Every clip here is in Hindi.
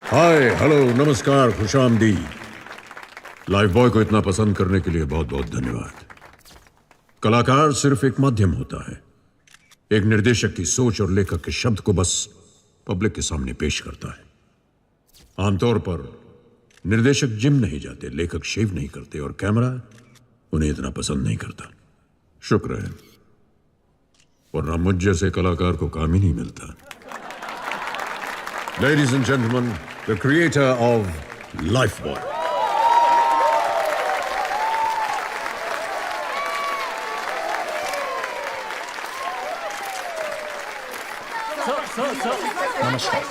हाय, हेलो, नमस्कार, खुशामदीद। लाइफ बॉय को इतना पसंद करने के लिए बहुत बहुत धन्यवाद। कलाकार सिर्फ एक माध्यम होता है, एक निर्देशक की सोच और लेखक के शब्द को बस पब्लिक के सामने पेश करता है। आमतौर पर निर्देशक जिम नहीं जाते, लेखक शेव नहीं करते और कैमरा उन्हें इतना पसंद नहीं करता। शुक्र है, वरना मुझ जैसे कलाकार को काम ही नहीं मिलता। Ladies and gentlemen, the creator of Lifeboy. नमस्कार।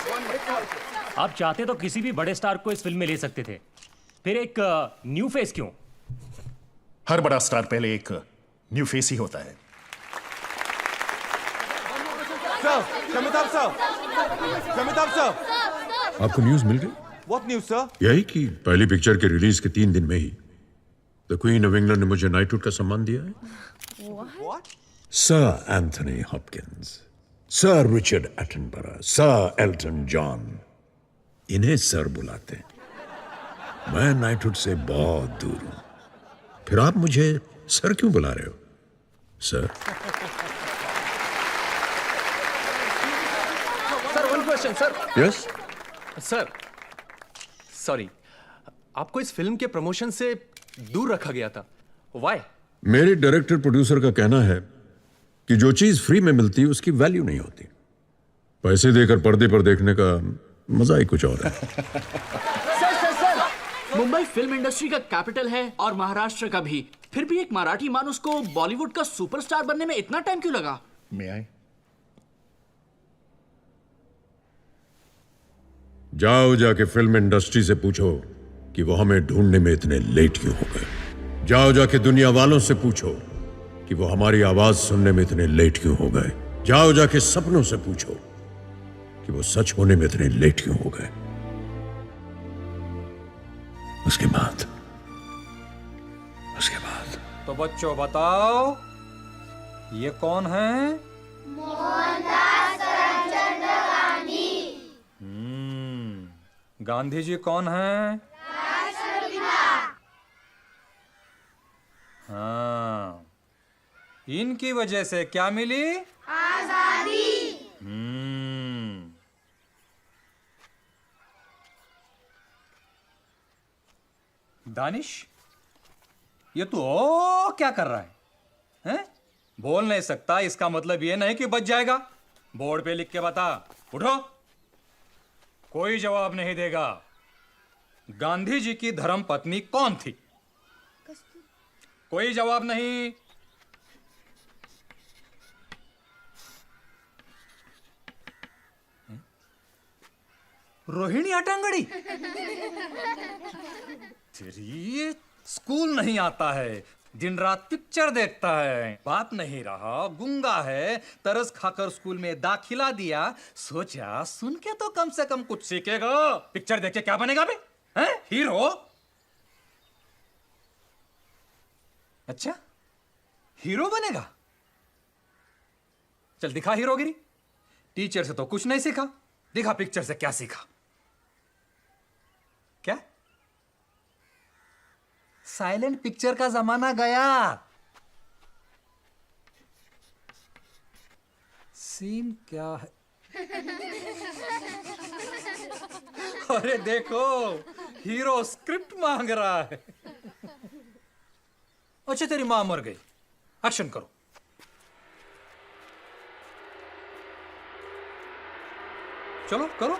आप चाहते तो किसी भी बड़े स्टार को इस फिल्म में ले सकते थे, फिर एक न्यू फेस क्यों? हर बड़ा स्टार पहले एक न्यू फेस ही होता है। आपको न्यूज मिल गई? What news, sir? यही कि पहली पिक्चर के रिलीज के 3 दिन में ही द क्वीन ऑफ इंग्लैंड ने मुझे नाइटहुड का सम्मान दिया है। What? Sir Anthony Hopkins, sir Richard Attenborough, sir Elton John, इन्हें सर बुलाते हैं। मैं नाइटहुड से बहुत दूर हूं, फिर आप मुझे सर क्यों बुला रहे हो? Sir one question sir. Yes, sir sorry, आपको इस फिल्म के प्रमोशन से दूर रखा गया था, व्हाई? मेरे डायरेक्टर प्रोड्यूसर का कहना है कि जो चीज फ्री में मिलती है उसकी वैल्यू नहीं होती। पैसे देकर पर्दे पर देखने का मजा ही कुछ और है। सर, मुंबई फिल्म इंडस्ट्री का कैपिटल है और महाराष्ट्र का भी, फिर भी एक मराठी मानुस को बॉलीवुड का सुपरस्टार बनने में इतना टाइम क्यों लगा? मैं आए? जाओ जाके फिल्म इंडस्ट्री से पूछो कि वो हमें ढूंढने में इतने लेट क्यों हो गए। जाओ जाके दुनिया वालों से पूछो कि वो हमारी आवाज सुनने में इतने लेट क्यों हो गए। जाओ जाके सपनों से पूछो कि वो सच होने में इतने लेट क्यों हो गए। उसके बाद तो बच्चों बताओ, ये कौन है? गांधी जी कौन है? हाँ, इनकी वजह से क्या मिली? आजादी। दानिश, ये तू ओ क्या कर रहा है? हैं? बोल नहीं सकता, इसका मतलब ये नहीं कि बच जाएगा। बोर्ड पे लिख के बता। उठो। कोई जवाब नहीं देगा। गांधी जी की धर्म पत्नी कौन थी? कोई जवाब नहीं। रोहिणी अटांगड़ी। तेरी स्कूल नहीं आता है, दिन रात पिक्चर देखता है, बात नहीं रहा, गुंगा है, तरस खाकर स्कूल में दाखिला दिया, सोचा सुन के तो कम से कम कुछ सीखेगा। पिक्चर देख के क्या बनेगा बे? हैं? हीरो? अच्छा, हीरो बनेगा? चल दिखा हीरोगिरी। टीचर से तो कुछ नहीं सीखा, दिखा पिक्चर से क्या सीखा। क्या? साइलेंट पिक्चर का जमाना गया। सीन क्या है? अरे देखो, हीरो स्क्रिप्ट मांग रहा है। अच्छा, तेरी मां मर गई, एक्शन करो। चलो करो।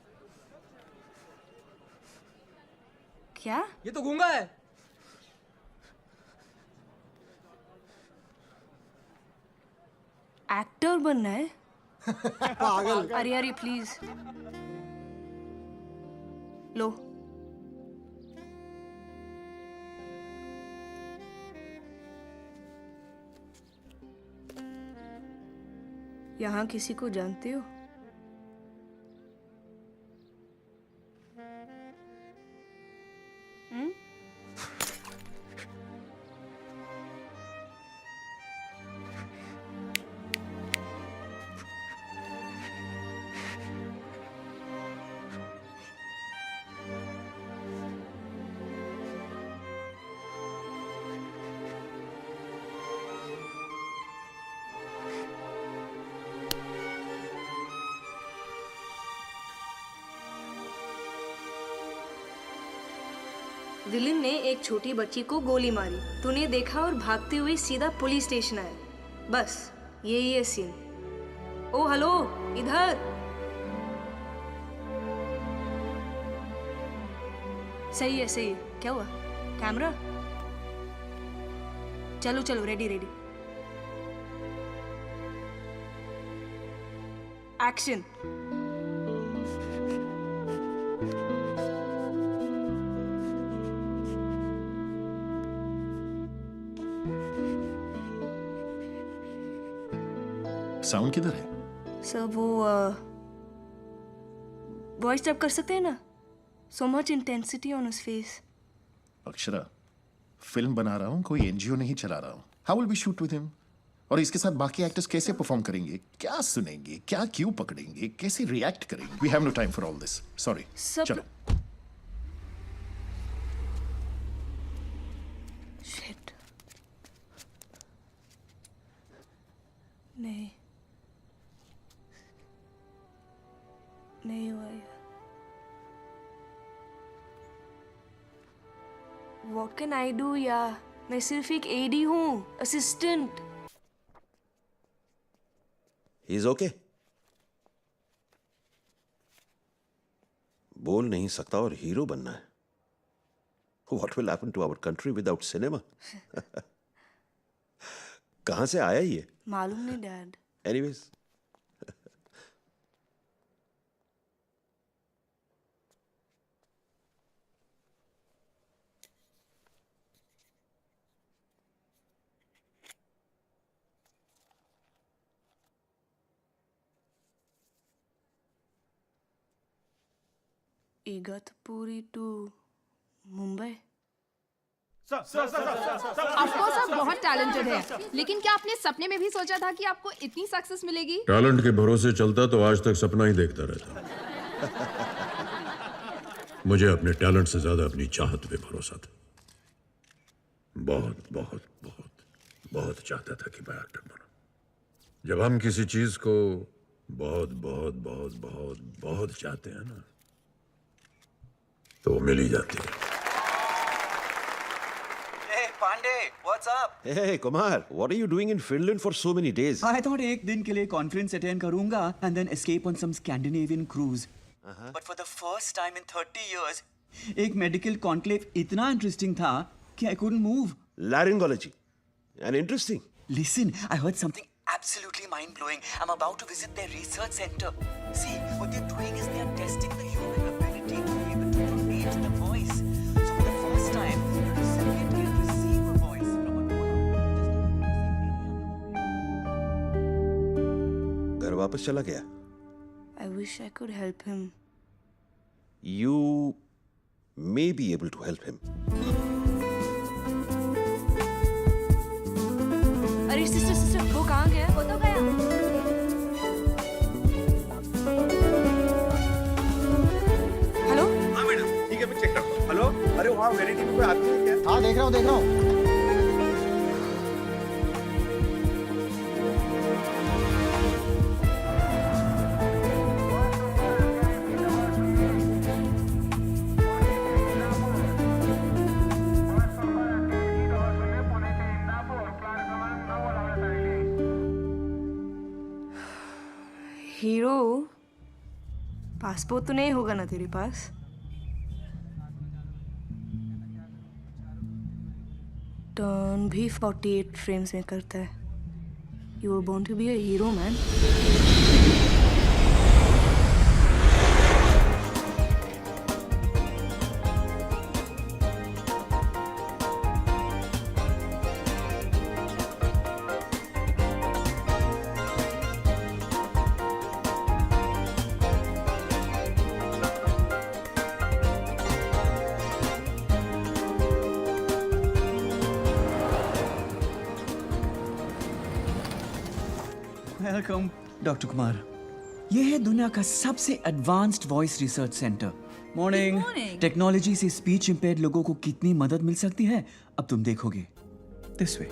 क्या? ये तो गूंगा है। एक्टर बनना है? पागल। अरे अरे प्लीज लो। यहाँ किसी को जानते हो? विलिन ने एक छोटी बच्ची को गोली मारी, तूने देखा और भागते हुए सीधा पुलिस स्टेशन आया। बस यही है सीन। ओ हेलो, इधर। सही है सही है। क्या हुआ? कैमरा? चलो चलो, रेडी रेडी, एक्शन। साउंड किधर है? सर वो वॉइस डब कर सकते हैं ना? So much intensity on his face. Akshara, film बना रहा हूँ, कोई एनजीओ नहीं चला रहा हूँ। How will be shoot with him? और इसके साथ बाकी एक्टर्स कैसे परफॉर्म करेंगे? क्या सुनेंगे? क्या क्यों पकड़ेंगे? कैसे रिएक्ट करेंगे? We have no time for all this. Sorry. चलो। शिट। नहीं नहीं हुआ यार। What can I do यार? मैं सिर्फ एक एडी हूँ, असिस्टेंट। He's okay. बोल नहीं सकता और हीरो बनना है। What will happen to our country without cinema? कहाँ से आया ये? मालूम नहीं dad. Anyways. Igatpuri to Mumbai. Of course आप बहुत टैलेंटेड हैं, लेकिन क्या आपने सपने में भी सोचा था कि आपको इतनी सक्सेस मिलेगी? टैलेंट के भरोसे चलता तो आज तक सपना ही देखता रहता। मुझे अपने टैलेंट से ज्यादा अपनी चाहत पे भरोसा था। बहुत बहुत बहुत बहुत चाहता था कि मैं एक्टर बनूं। जब हम किसी चीज को बहुत बहुत बहुत बहुत बहुत चाहते हैं ना, तो वो मिल ही जाती है। Hey Pandey, what's up? Hey Kumar, what are you doing in Finland for so many days? I thought एक दिन के लिए कॉन्फ्रेंस अटेंड करूंगा and then escape on some Scandinavian cruise. But for the first time in 30 years, एक मेडिकल कॉन्क्लेव इतना इंटरेस्टिंग था कि I couldn't move. Laryngology. And interesting. Listen, I heard something absolutely mind-blowing. I'm about to visit their research center. See, what they're doing is they're testing the human ability to be able to donate the voice. So for the first time, the recipient can receive a voice from a donor. घर वापस चला गया? I wish I could help him. You may be able to help him. अरे सिस्टर सिस्टर, वो कहाँ गया? वो तो गया। हेलो? हाँ मैडम, ठीक है मैं चेक करता हूँ। हेलो? अरे वहाँ वेरिटी में कोई आदमी है क्या? हाँ देख रहा हूँ देख रहा हूँ। हीरो, पासपोर्ट तो नहीं होगा ना तेरे पास? टर्न भी 48 फ्रेम्स में करता है। You are born to be a hero man. Welcome doctor Kumar. ये है दुनिया का सबसे advanced voice research centre. Morning. Technology से स्पीच इंपेयर्ड लोगों को कितनी मदद मिल सकती है अब तुम देखोगे। This way.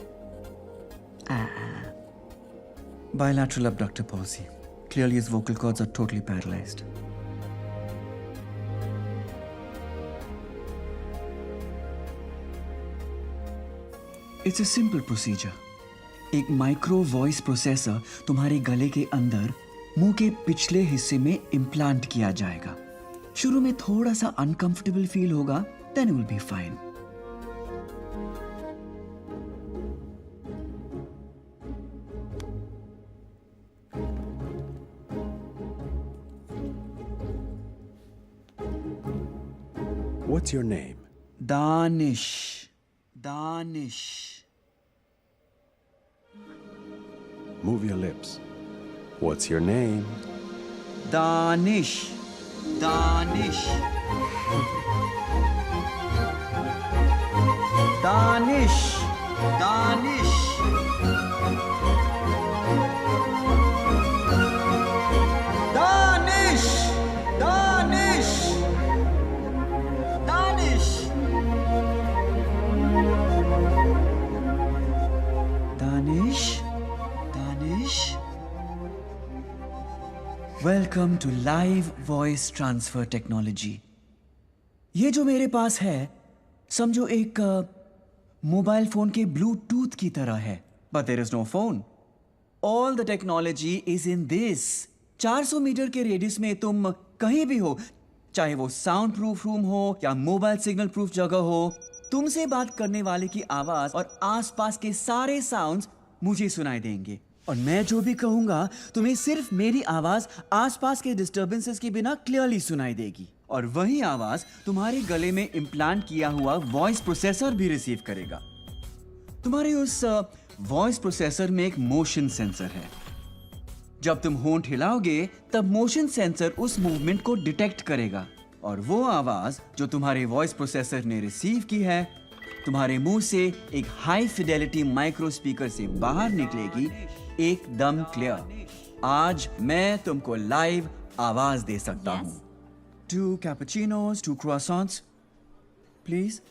Bilateral abductor palsy. Clearly his vocal cords are totally paralyzed. It's a simple procedure. एक माइक्रो वॉइस प्रोसेसर तुम्हारे गले के अंदर मुंह के पिछले हिस्से में इम्प्लांट किया जाएगा। शुरू में थोड़ा सा अनकंफर्टेबल फील होगा, then will be fine. What's your name? Danish. Danish. Move your lips. What's your name? Danish. Danish. Danish. Danish. Danish. Danish. Danish. Danish. Welcome to live voice transfer technology. ये जो मेरे पास है समझो एक मोबाइल फोन के ब्लूटूथ की तरह है, but there is no phone. All the technology is in this. 400 metre के रेडियस में तुम कहीं भी हो, चाहे वो साउंड प्रूफ रूम हो या मोबाइल सिग्नल प्रूफ जगह हो, तुमसे बात करने वाले की आवाज और आसपास के सारे साउंड्स मुझे सुनाई देंगे। और मैं जो भी कहूंगा तुम्हें सिर्फ मेरी आवाज आसपास के डिस्टर्बेंसेस के बिना क्लियरली सुनाई देगी। और वही आवाज तुम्हारे गले में इम्प्लांट किया हुआ वॉइस प्रोसेसर भी रिसीव करेगा। तुम्हारे उस वॉइस प्रोसेसर में एक मोशन सेंसर है। जब तुम होंठ हिलाओगे तब मोशन सेंसर उस मूवमेंट को डिटेक्ट करेगा और वो आवाज जो तुम्हारे वॉइस प्रोसेसर ने रिसीव की है तुम्हारे मुंह से एक हाई फिडेलिटी माइक्रो स्पीकर से बाहर निकलेगी, एकदम क्लियर। आज मैं तुमको लाइव आवाज दे सकता हूं। 2 cappuccinos, 2 croissants, please,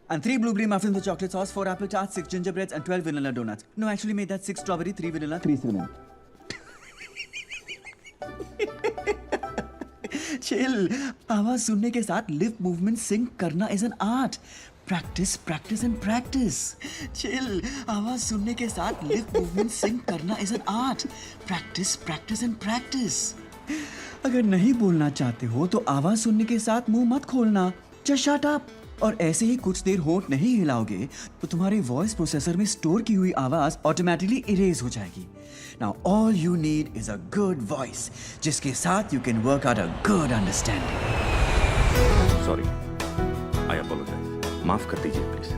and 3 blueberry muffins with chocolate sauce, 4 apple tarts, 6 gingerbreads, and 12 vanilla donuts. No, actually made that 6 strawberry, 3 vanilla, 3 cinnamon. Chill. आवाज सुनने के साथ लिप मूवमेंट सिंक करना is an art. Practice practice and practice. Chill. आवाज सुनने के साथ लिप मूवमेंट सिंक करना is an art. Practice practice and practice. अगर नहीं बोलना चाहते हो तो आवाज सुनने के साथ मुंह मत खोलना। Just shut up. और ऐसे ही कुछ देर होंठ नहीं हिलाओगे तो तुम्हारे वॉइस प्रोसेसर में स्टोर की हुई आवाज ऑटोमेटिकली इरेज हो जाएगी। Now all you need is a good voice जिसके साथ you can work out a good understanding. Sorry, I apologise. माफ कर दीजिए प्लीज।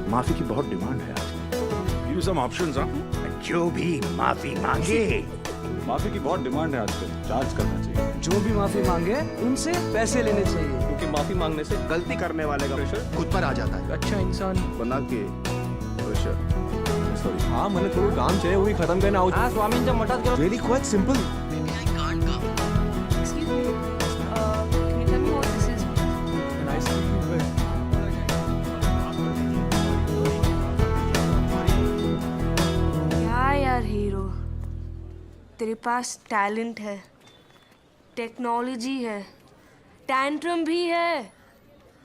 माफी की बहुत डिमांड है आज। Give some options. जो भी माफी मांगे। माफी की बहुत डिमांड है आजकल, चार्ज करना चाहिए। जो भी माफी मांगे उनसे पैसे लेने चाहिए, क्योंकि माफी मांगने से गलती करने वाले का प्रेशर खुद पर आ जाता है। अच्छा इंसान बना के प्रेशर। सॉरी, हाँ मैंने थोड़ा काम चाहिए वही खत्म करना हो। हाँ स्वामींचा मठात गेलो। Really quite simple. Excuse me. Can you tell me what this is? Nice meeting you. क्या यार हीरो, तेरे पास टैलेंट है, टेक्नोलॉजी है, टैंट्रम भी है,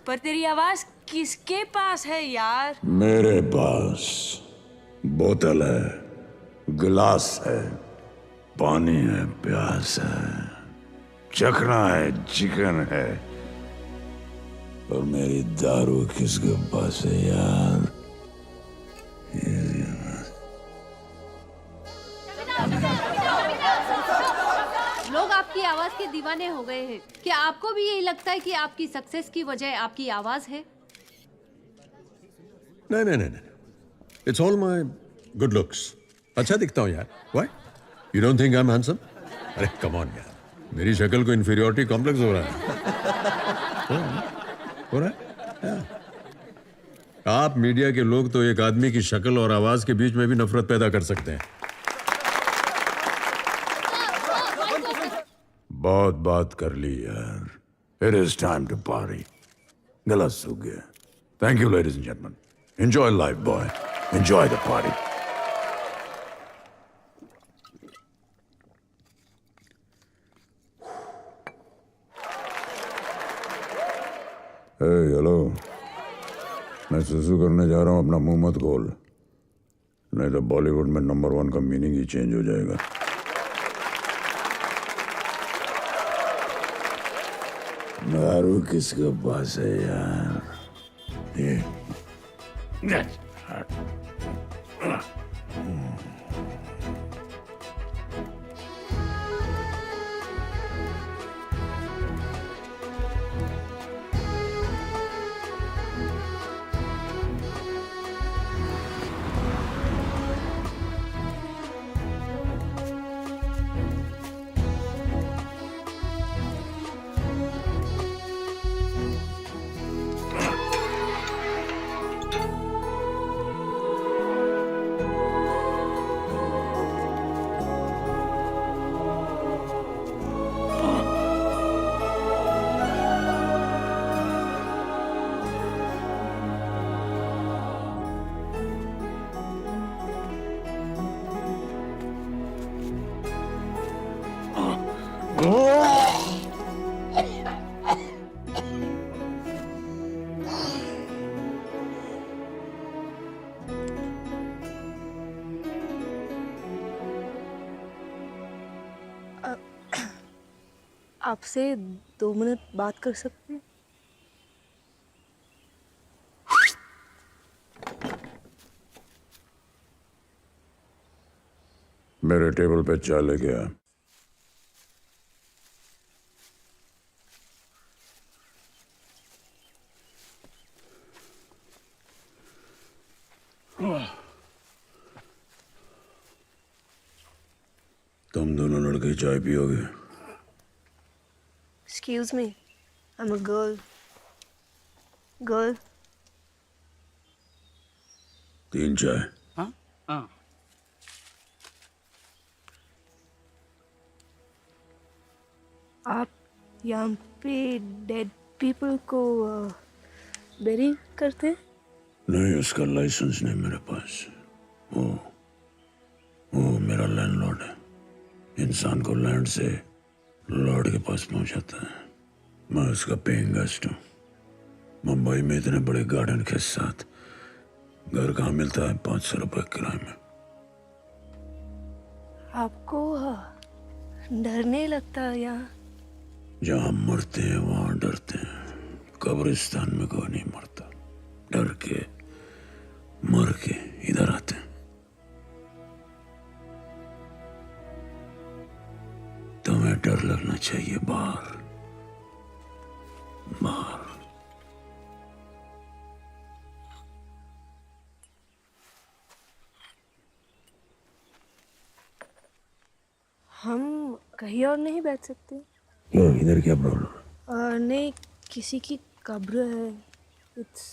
पर तेरी आवाज किसके पास है यार? मेरे पास बोतल है, गिलास है, पानी है, प्यास है, चखना है, चिकन है, और मेरी दारू किसके पास है यार? आवाज के दीवाने हो गए हैं। क्या आपको भी यही लगता है कि आपकी सक्सेस की वजह आपकी आवाज है? नहीं नहीं नहीं नहीं, it's all my good looks. अच्छा दिखता हूँ यार। Why you don't think I am handsome? अरे कम ऑन यार, मेरी शक्ल को इंफीरियरिटी कॉम्प्लेक्स हो रहा है। हो रहा है? आप मीडिया के लोग तो एक आदमी की शक्ल और आवाज के बीच में भी नफरत पैदा कर सकते हैं। बहुत बात कर ली यार। It is time to party. गला सूख गया। Thank you ladies and gentleman. Enjoy life boy, enjoy the party. Hello, मैं सुसु करने जा रहा हूं, अपना मुंह मत खोल, नहीं तो बॉलीवुड में नंबर 1 का मीनिंग ही चेंज हो जाएगा। दारू किसके पास है यार? ये आपसे 2 मिनट बात कर सकते हैं? मेरे टेबल पे चाय लेके आ। तुम दोनों लड़के चाय पियोगे? Excuse me, I'm a girl. Girl. 3 चाय। हाँ? हाँ। आप यहाँ पे डेड पीपल को बेरी करते हैं? नहीं, उसका लाइसेंस नहीं मेरे पास। वो मेरा लैंडलॉर्ड है। इंसान को लैंड से लॉर्ड के पास पहुंचाता है। मैं उसका पेइंग गेस्ट हूँ। मुंबई में इतने बड़े गार्डन के साथ घर कहाँ मिलता है 500 रुपए किराए में। आपको डर नहीं लगता यहाँ? जहाँ मरते हैं वहां डरते हैं। कब्रिस्तान में कोई नहीं मरता। डर के मर के इधर आते हैं। तुम्हें डर लगना चाहिए बाहर बाहर। हम कहीं और नहीं बैठ सकते? क्यों, इधर क्या प्रॉब्लम? नहीं, किसी की कब्र है। It's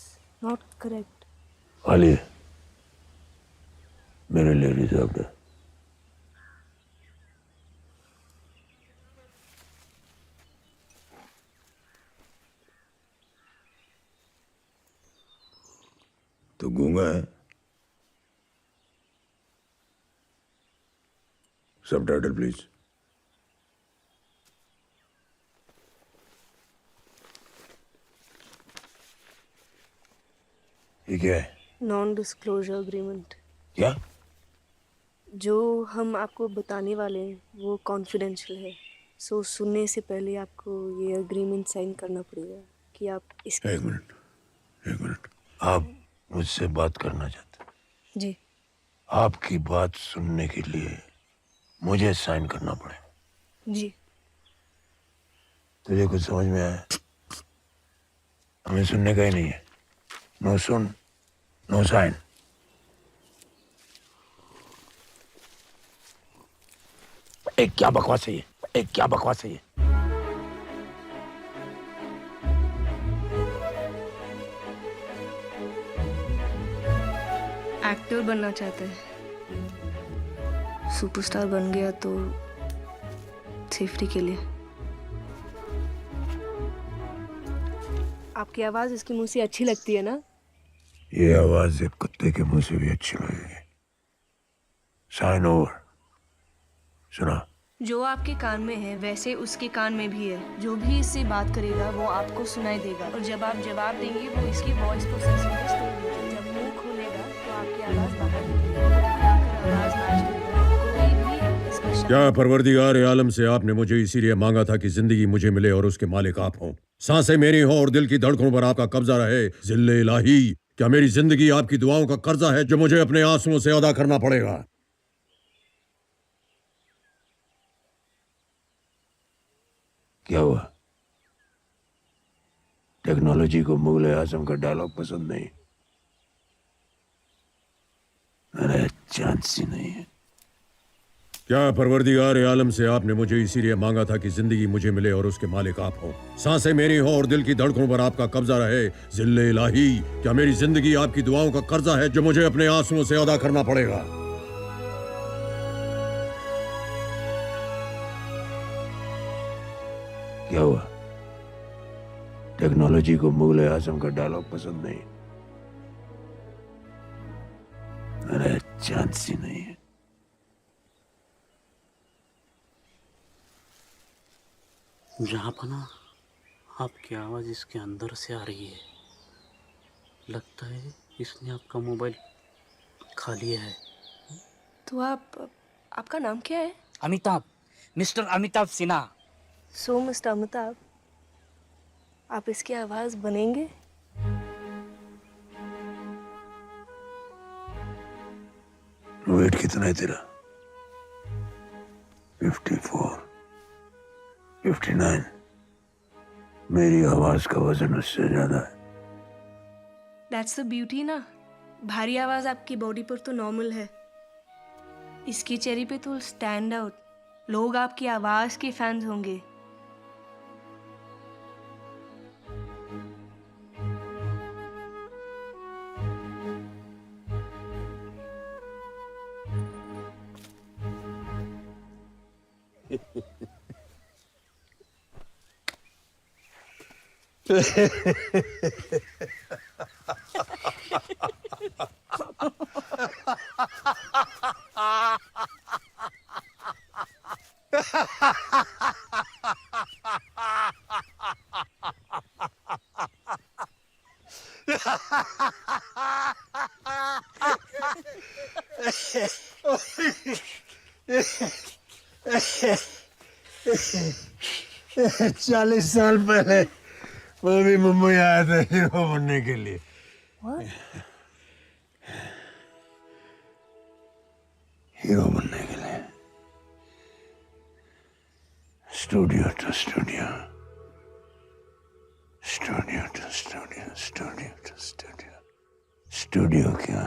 not correct. खाली है, मेरे लिए रिजर्व्ड है। तो गूंगा है? Subtitle please. ये क्या है? Non disclosure agreement. क्या? जो हम आपको बताने वाले हैं वो कॉन्फिडेंशियल है। सो सुनने से पहले आपको ये अग्रीमेंट साइन करना पड़ेगा कि आप इस। एक मिनट। आप मुझसे बात करना चाहते हैं? जी। आपकी बात सुनने के लिए मुझे साइन करना पड़ेगा? जी। तुझे कुछ समझ में आया? हमें सुनने का ही नहीं है। नो सुन, नो साइन। एक क्या बकवास है ये? एक क्या बकवास है ये? एक्टर बनना चाहता है, सुपरस्टार बन गया तो सेफ्टी के लिए। आपकी आवाज इसके मुंह से अच्छी लगती है ना? ये आवाज एक कुत्ते के मुंह से भी अच्छी लगेगी। Sign over. सुना? जो आपके कान में है वैसे उसके कान में भी है। जो भी इससे बात करेगा वो आपको सुनाई देगा, और जब आप जवाब देंगे वो इसकी वॉइस प्रोसेसर में स्टोर होगी। जब मुंह खोलेगा तो आपकी आवाज बाहर निकलेगी। आवाज मैच करेगा। कोई भी इसका क्या परवरदिगार आलम से आपने मुझे इसीलिए मांगा था कि जिंदगी मुझे मिले और उसके मालिक आप हों, सांसें मेरी हों और दिल की धड़कनों पर आपका कब्जा रहे। जिल्ले इलाही, क्या मेरी जिंदगी आपकी दुआओं का कर्जा है जो मुझे अपने आंसुओं से अदा करना पड़ेगा? क्या हुआ? टेक्नोलॉजी को मुगल आजम का डायलॉग पसंद नहीं? अरे चांस ही नहीं है। क्या परवरदिगार आलम से आपने मुझे इसीलिए मांगा था कि जिंदगी मुझे मिले और उसके मालिक आप हों, सांसें मेरी हों और दिल की धड़कनों पर आपका कब्जा रहे। जिल्ले इलाही, क्या मेरी जिंदगी आपकी दुआओं का कर्जा है जो मुझे अपने आंसुओं से अदा करना पड़ेगा? क्या हुआ? टेक्नोलॉजी को मुगल आजम का डायलॉग पसंद नहीं? अरे चांस ही नहीं है। जहाँ पना आपकी आवाज़ इसके अंदर से आ रही है। लगता है इसने आपका मोबाइल खा लिया है। तो आपका नाम क्या है? अमिताभ, मिस्टर अमिताभ सिन्हा। सो मिस्टर अमिताभ, आप इसकी आवाज बनेंगे? वेट कितना है तेरा? 54, 59। मेरी आवाज का वजन उससे ज्यादा है। दैट्स द ब्यूटी ना। भारी आवाज आपकी बॉडी पर तो नॉर्मल है, इसकी चेहरे पे तो स्टैंड आउट। लोग आपकी आवाज के फैंस होंगे। चालीस साल पहले मैं भी मुंबई आया था हीरो बनने के लिए। हीरो बनने के लिए। Studio to studio, studio to studio, studio to studio. Studio क्या,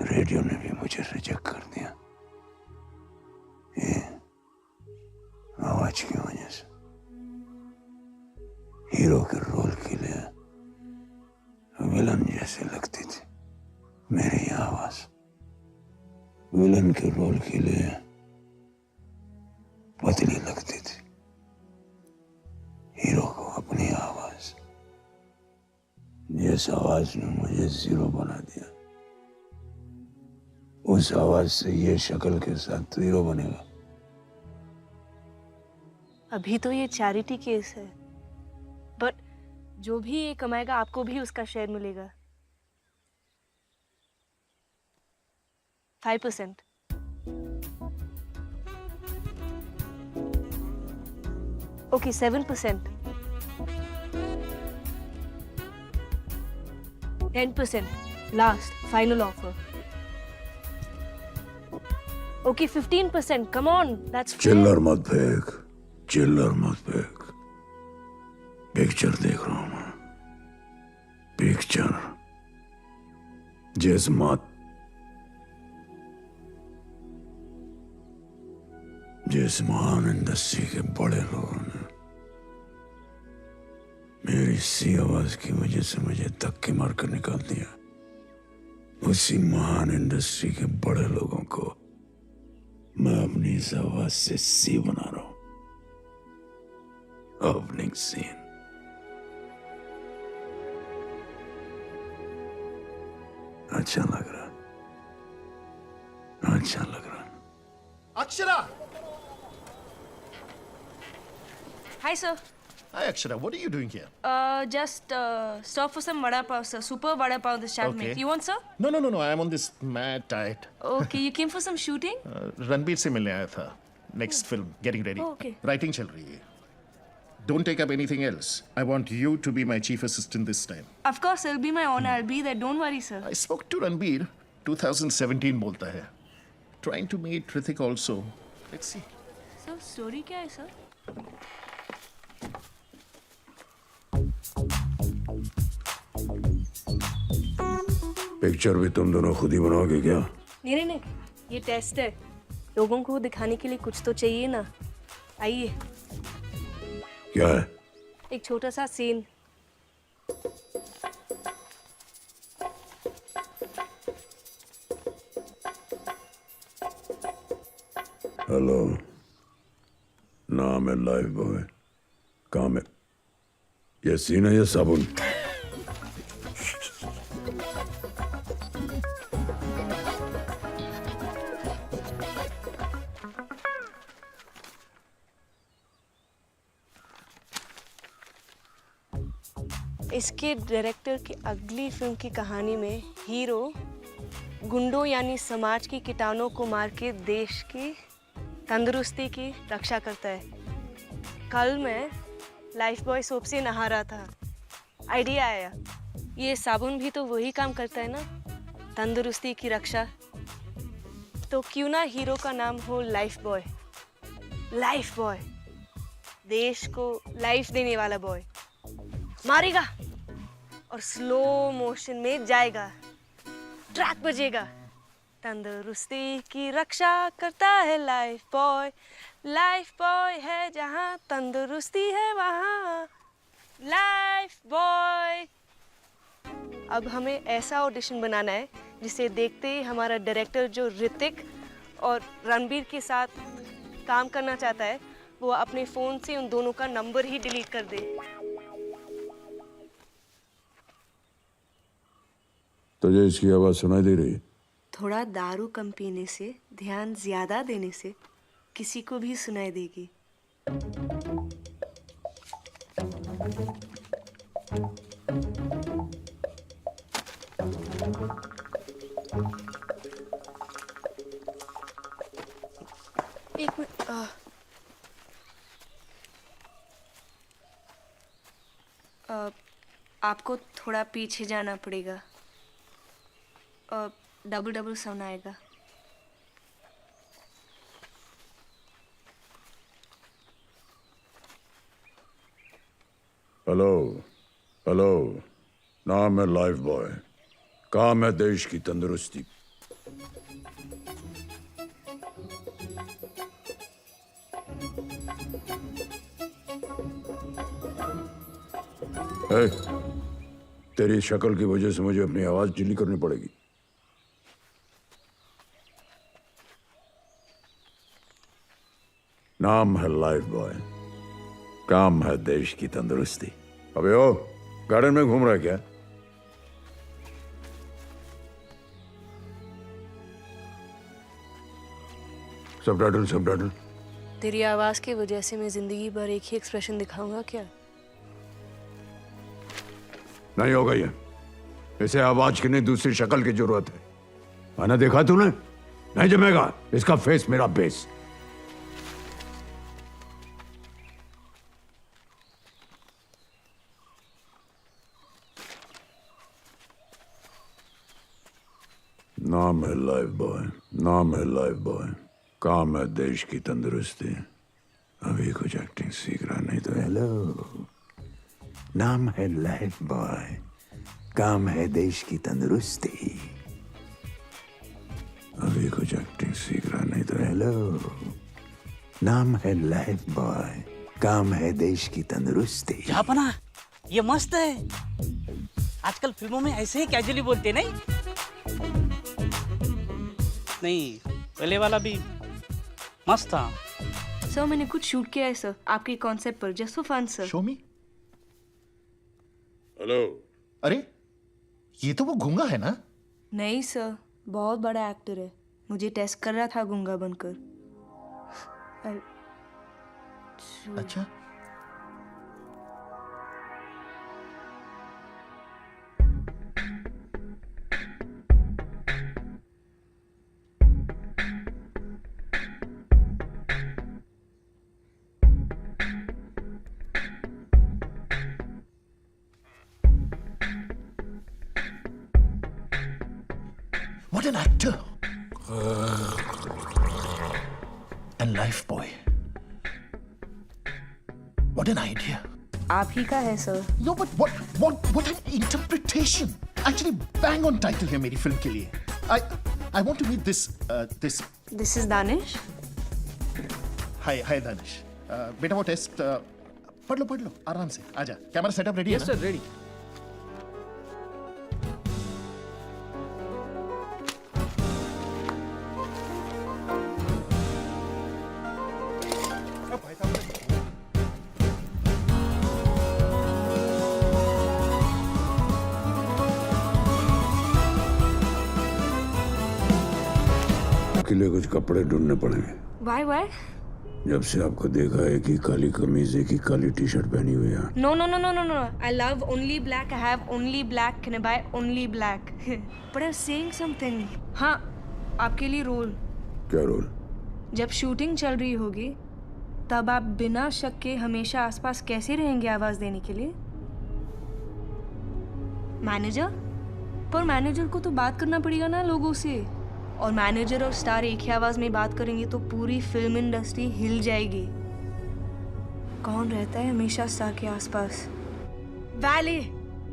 रेडियो ने भी मुझे रिजेक्ट कर दिया। ये आवाज की वजह से। हीरो के रोल के लिए विलन जैसे लगती थी मेरी आवाज। विलन के रोल के लिए पतली लगती थी। हीरो को अपनी आवाज, जिस आवाज ने मुझे जीरो बना दिया, उस आवाज से ये शक्ल के साथ हीरो बनेगा। अभी तो ये चैरिटी केस है, बट जो भी ये कमाएगा आपको भी उसका शेयर मिलेगा। 5%। Okay 7%। 10%। Last final offer. Okay 15%। Come on, that's चिल्लर मत फेंक, चिल्लर मत फेंक। पिक्चर देख रहा हूं। पिक्चर जिस महान इंडस्ट्री के बड़े लोगों ने मेरी सी आवाज की वजह से मुझे धक्के मारकर निकाल दिया, उसी महान इंडस्ट्री के बड़े लोगों को मैं अपनी इस आवाज से सी बना रहा हूं। Opening scene. अच्छा लग रहा, अच्छा लग रहा। Akshara! Hi, sir. Hi, Akshara. What are you doing here? Just stop for some vada pav, sir. Super vada pav this chat Okay. में. You want, sir? No. I am on this mad diet. Okay, you came for some shooting? Ranbir से मिलने आया था. Next film, getting ready. Oh, okay. Writing चल रही है. Don't take up anything else. I want you to be my chief assistant this time. Of course, it'll be my honor. I'll be there. Don't worry, sir. I spoke to Ranbir. 2017 बोलता है. Trying to meet Hrithik also. Let's see. Sir, story क्या है, sir? पिक्चर भी तुम दोनों खुद ही बनाओगे क्या? नहीं, ये टेस्ट है। लोगों को दिखाने के लिए कुछ तो चाहिए ना। आइए। क्या है? एक छोटा सा सीन। हेलो, नाम है लाइफ बॉय। काम है ये सीन है या साबुन? इसके डायरेक्टर की अगली फिल्म की कहानी में हीरो गुंडों यानी समाज की कीटाणुओं को मार के देश की तंदुरुस्ती की रक्षा करता है। कल मैं लाइफ बॉय सोप से नहा रहा था, आइडिया आया, ये साबुन भी तो वही काम करता है ना, तंदुरुस्ती की रक्षा। तो क्यों ना हीरो का नाम हो लाइफ बॉय। लाइफ बॉय, देश को लाइफ देने वाला बॉय। मारेगा और स्लो मोशन में जाएगा, ट्रैक बजेगा, तंदुरुस्ती की रक्षा करता है लाइफ बॉय। लाइफ बॉय है जहाँ तंदुरुस्ती है वहाँ लाइफ बॉय। अब हमें ऐसा ऑडिशन बनाना है जिसे देखते ही हमारा डायरेक्टर जो ऋतिक और रणबीर के साथ काम करना चाहता है वो अपने फ़ोन से उन दोनों का नंबर ही डिलीट कर दे। तुझे इसकी आवाज सुनाई दे रही? थोड़ा दारू कम पीने से, ध्यान ज्यादा देने से किसी को भी सुनाई देगी। एक मिनट, आपको थोड़ा पीछे जाना पड़ेगा। डबल साउंड आएगा। हेलो, नाम है लाइफ बॉय, काम है देश की तंदुरुस्ती। तेरी शक्ल की वजह से मुझे अपनी आवाज ढीली करनी पड़ेगी। नाम है लाइफ बॉय, काम है देश की तंदुरुस्ती। अबे ओ, गार्डन में घूम रहा है क्या? सबटाइटल। तेरी आवाज की वजह से मैं जिंदगी भर एक ही एक्सप्रेशन दिखाऊंगा क्या? नहीं होगा ये। इसे आवाज की नहीं दूसरी शक्ल की जरूरत है। मैंने देखा तूने? नहीं जमेगा। इसका फेस मेरा बेस। नाम है लाइफ बॉय, काम है देश की तंदुरुस्ती। अभी कुछ एक्टिंग सीख रहा नहीं तो हेलो नाम है लाइफ बॉय, काम है देश की तंदुरुस्ती। अभी कुछ एक्टिंग सीख रहा नहीं तो हेलो। नाम है लाइफ बॉय, काम है देश की तंदुरुस्ती। जापना ये मस्त है। आजकल फिल्मों में ऐसे ही कैजुअली बोलते नहीं? नहीं, पहले वाला भी मस्त था। सर मैंने कुछ शूट किया है सर, आपके कॉन्सेप्ट पर, just for fun sir. Show me. Hello. अरे ये तो वो गूंगा है ना? नहीं सर, बहुत बड़ा एक्टर है, मुझे टेस्ट कर रहा था गूंगा बनकर। अच्छा। What an actor! And life boy. What an idea! आप ही का है sir. No, but what an interpretation! Actually, bang on title है मेरी फिल्म के लिए. I want to meet this. This is Danish. Hi Danish. बेटा वो टेस्ट पढ़ लो आराम से. आजा. कैमरा सेटअप रेडी है ना? Yes sir, ready. आपके लिए कुछ कपड़े ढूंढने पड़ेंगे। Why? जब से आपको देखा है कि काली कमीज है कि काली टी शर्ट पहनी हुई है। No. I love only black. I have only black. Can I buy only black? But I'm saying something. हाँ, आपके लिए रोल। क्या रोल? जब शूटिंग चल रही होगी, तब आप बिना शक के हमेशा आसपास कैसे रहेंगे आवाज देने के लिए? मैनेजर? पर मैनेजर को तो बात करना पड़ेगा ना लोगों से, और मैनेजर और स्टार एक ही आवाज में बात करेंगे तो पूरी फिल्म इंडस्ट्री हिल जाएगी। कौन रहता है हमेशा स्टार के आसपास? वैले।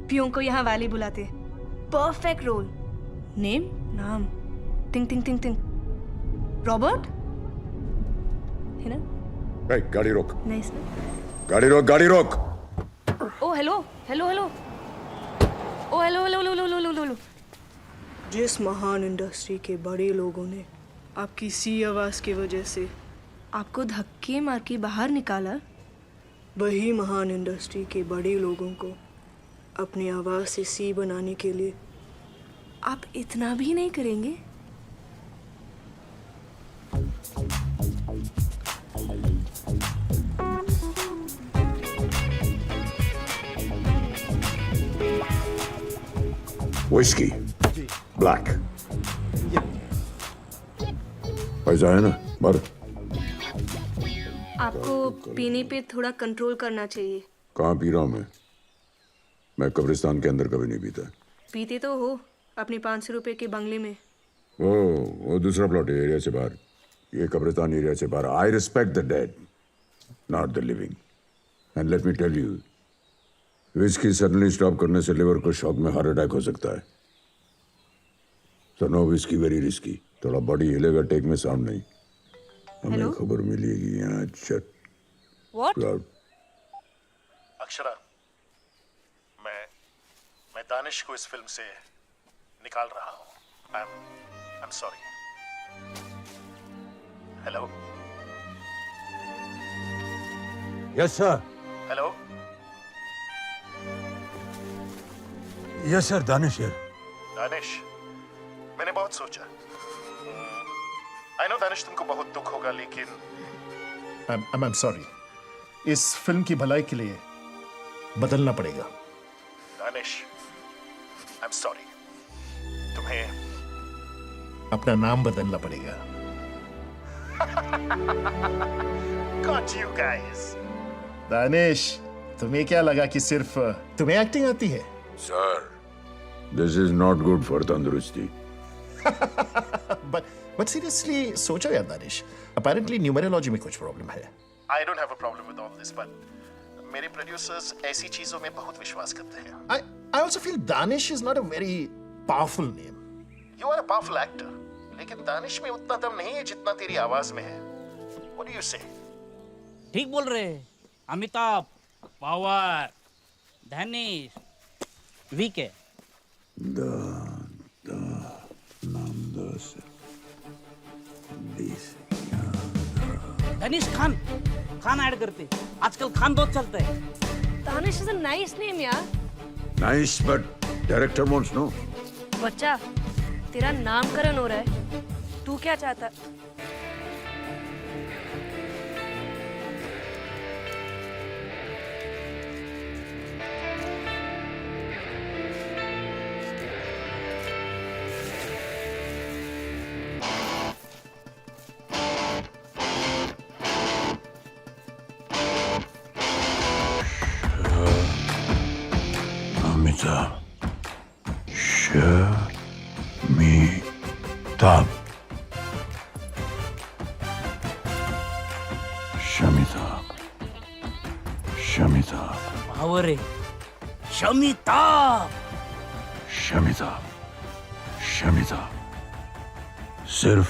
पियों को यहाँ वैले बुलाते। Perfect role. नाम थिंक रॉबर्ट है ना? गाड़ी रोक। नहीं सर। गाड़ी रोक। Oh hello. Oh hello. जिस महान इंडस्ट्री के बड़े लोगों ने आपकी सी आवाज की वजह से आपको धक्के मार के बाहर निकाला, वही महान इंडस्ट्री के बड़े लोगों को अपनी आवाज से सी बनाने के लिए आप इतना भी नहीं करेंगे? Whiskey, black. पैसा है ना? भर। आपको पीने पे थोड़ा कंट्रोल करना चाहिए। कहाँ पी रहा हूँ मैं कब्रिस्तान के अंदर कभी नहीं पीता। पीते तो हो अपने 500 रुपए के बंगले में। वो दूसरा प्लॉट है एरिया से बाहर। ये कब्रिस्तान एरिया से बाहर। I respect the dead, not the living. And let me tell you, whisky suddenly stop करने से लिवर को शॉक में हार्ट अटैक हो सकता है। So no whisky very risky. थोड़ा बॉडी हिलेगा, टेक में साउंड नहीं। हमें खबर मिलेगी यहाँ चट। What? अक्षरा, मैं दानिश को इस फिल्म से निकाल रहा हूँ। I'm sorry. Hello. Yes sir. Hello. Yes sir, Danish here. Danish, मैंने बहुत सोचा। I know दानिश तुमको बहुत दुख होगा, लेकिन I'm sorry. इस फिल्म की भलाई के लिए बदलना पड़ेगा। Danish, I'm sorry. तुम्हें अपना नाम बदलना पड़ेगा। Got you guys. दानिश, तुम्हें क्या लगा कि सिर्फ तुम्हें एक्टिंग आती है? Sir, this is not good for तंदुरुस्ती। But seriously, सोचो यार दानिश, apparently न्यूमेरोलॉजी में कुछ प्रॉब्लम है। I don't have a problem with all this, but मेरे प्रोड्यूसर्स ऐसी चीजों में बहुत विश्वास करते हैं. I also feel Danish is not a very powerful name. You are a powerful actor, लेकिन दानिश में उतना दम नहीं है जितना तेरी आवाज में है. What do you say? ठीक बोल रहे हैं अमिताभ. पावर, धनेश, वीक है. धनेश खान. खान ऐड करते. आजकल खान बहुत चलता है. Danish is a nice name यार. Nice, but director wants no. बच्चा, तेरा नामकरण हो रहा है. तू क्या चाहता? Amitabh. Shamitabh. Shamitabh. पावर है. शमिताभ. Shamitabh. सिर्फ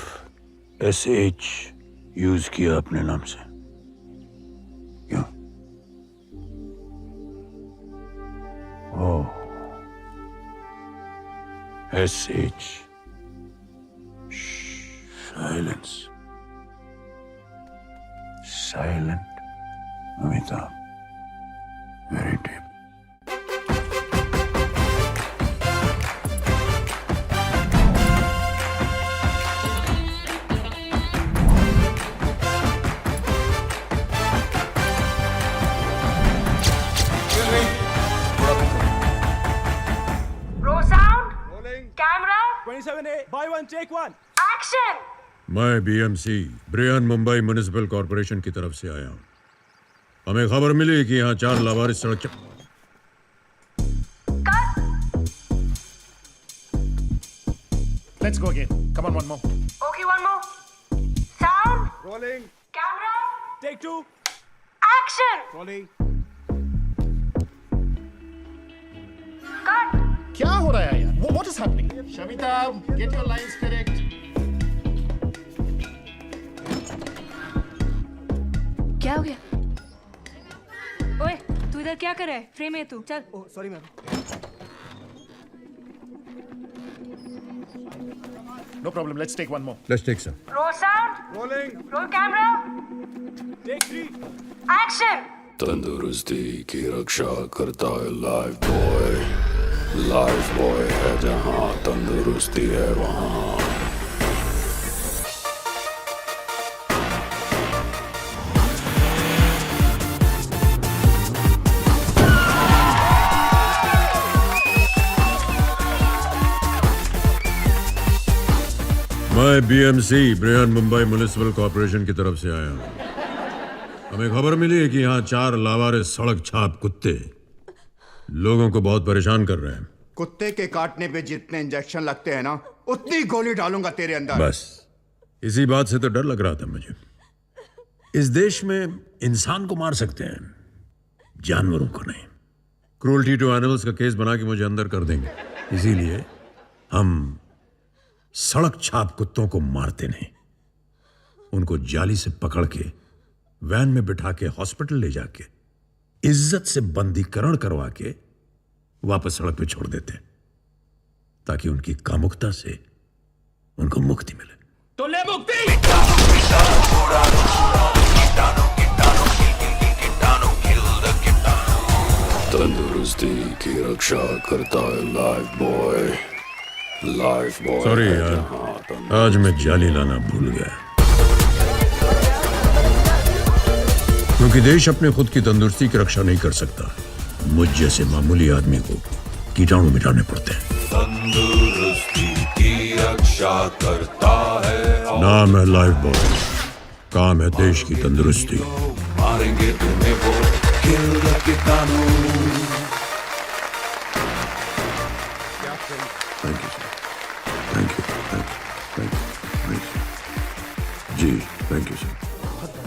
SH यूज किया अपने नाम से. क्यों? SH. Silent. Amitabh. Very deep. Roll sound. Rolling. Camera. 27A, buy one, take one. Action. मैं BMC Brian Mumbai municipal corporation की तरफ से आया हूँ. हमें खबर मिली कि यहाँ 4 लावारिस सड़क. Let's go again. Come on, one more. Okay, one more. Sound. Rolling. Camera. Take two. Action. Rolling. Cut. क्या हो रहा है यार? What is happening? Shamitabh, get your lines correct. क्या हो गया? ओए, तू इधर क्या कर रहा है? फ्रेम है तू. चल. Oh, sorry ma'am. No problem. Let's take one more. Let's take some. Roll sound. Rolling. Roll camera. Take three. Action. तंदुरुस्ती की रक्षा करता है लाइफ बॉय है जहाँ तंदुरुस्ती है वहाँ. मैं BMC Brian Mumbai municipal corporation की तरफ से आया हूँ. हमें खबर मिली है कि यहाँ 4 लावारिस सड़क छाप कुत्ते लोगों को बहुत परेशान कर रहे हैं. कुत्ते के काटने पे जितने इंजेक्शन लगते हैं ना, उतनी गोली डालूंगा तेरे अंदर. बस इसी बात से तो डर लग रहा था मुझे. इस देश में इंसान को मार सकते हैं, जानवरों को नहीं. क्रूअल्टी टू एनिमल्स का केस बना के मुझे अंदर कर देंगे. इसीलिए हम सड़क छाप कुत्तों को मारते नहीं, उनको जाली से पकड़ के वैन में बिठा के हॉस्पिटल ले जाके इज्जत से बंदीकरण करवा के वापस सड़क पे छोड़ देते हैं, ताकि उनकी कामुकता से उनको मुक्ति मिले. तो ले मुक्ति. तंदुरुस्ती की रक्षा करता है लाइफ बॉय. सॉरी यार, आज मैं जाली लाना भूल गया. क्योंकि देश अपने खुद की तंदुरुस्ती की रक्षा नहीं कर सकता. मुझ जैसे मामूली आदमी को कीटाणु मिटाने पड़ते हैं. तंदुरुस्ती की रक्षा करता है. नाम है लाइफ बॉय, काम है देश की तंदुरुस्ती. मारेंगे तुम्हें वो किल द कीटाणु. जी, thank you sir.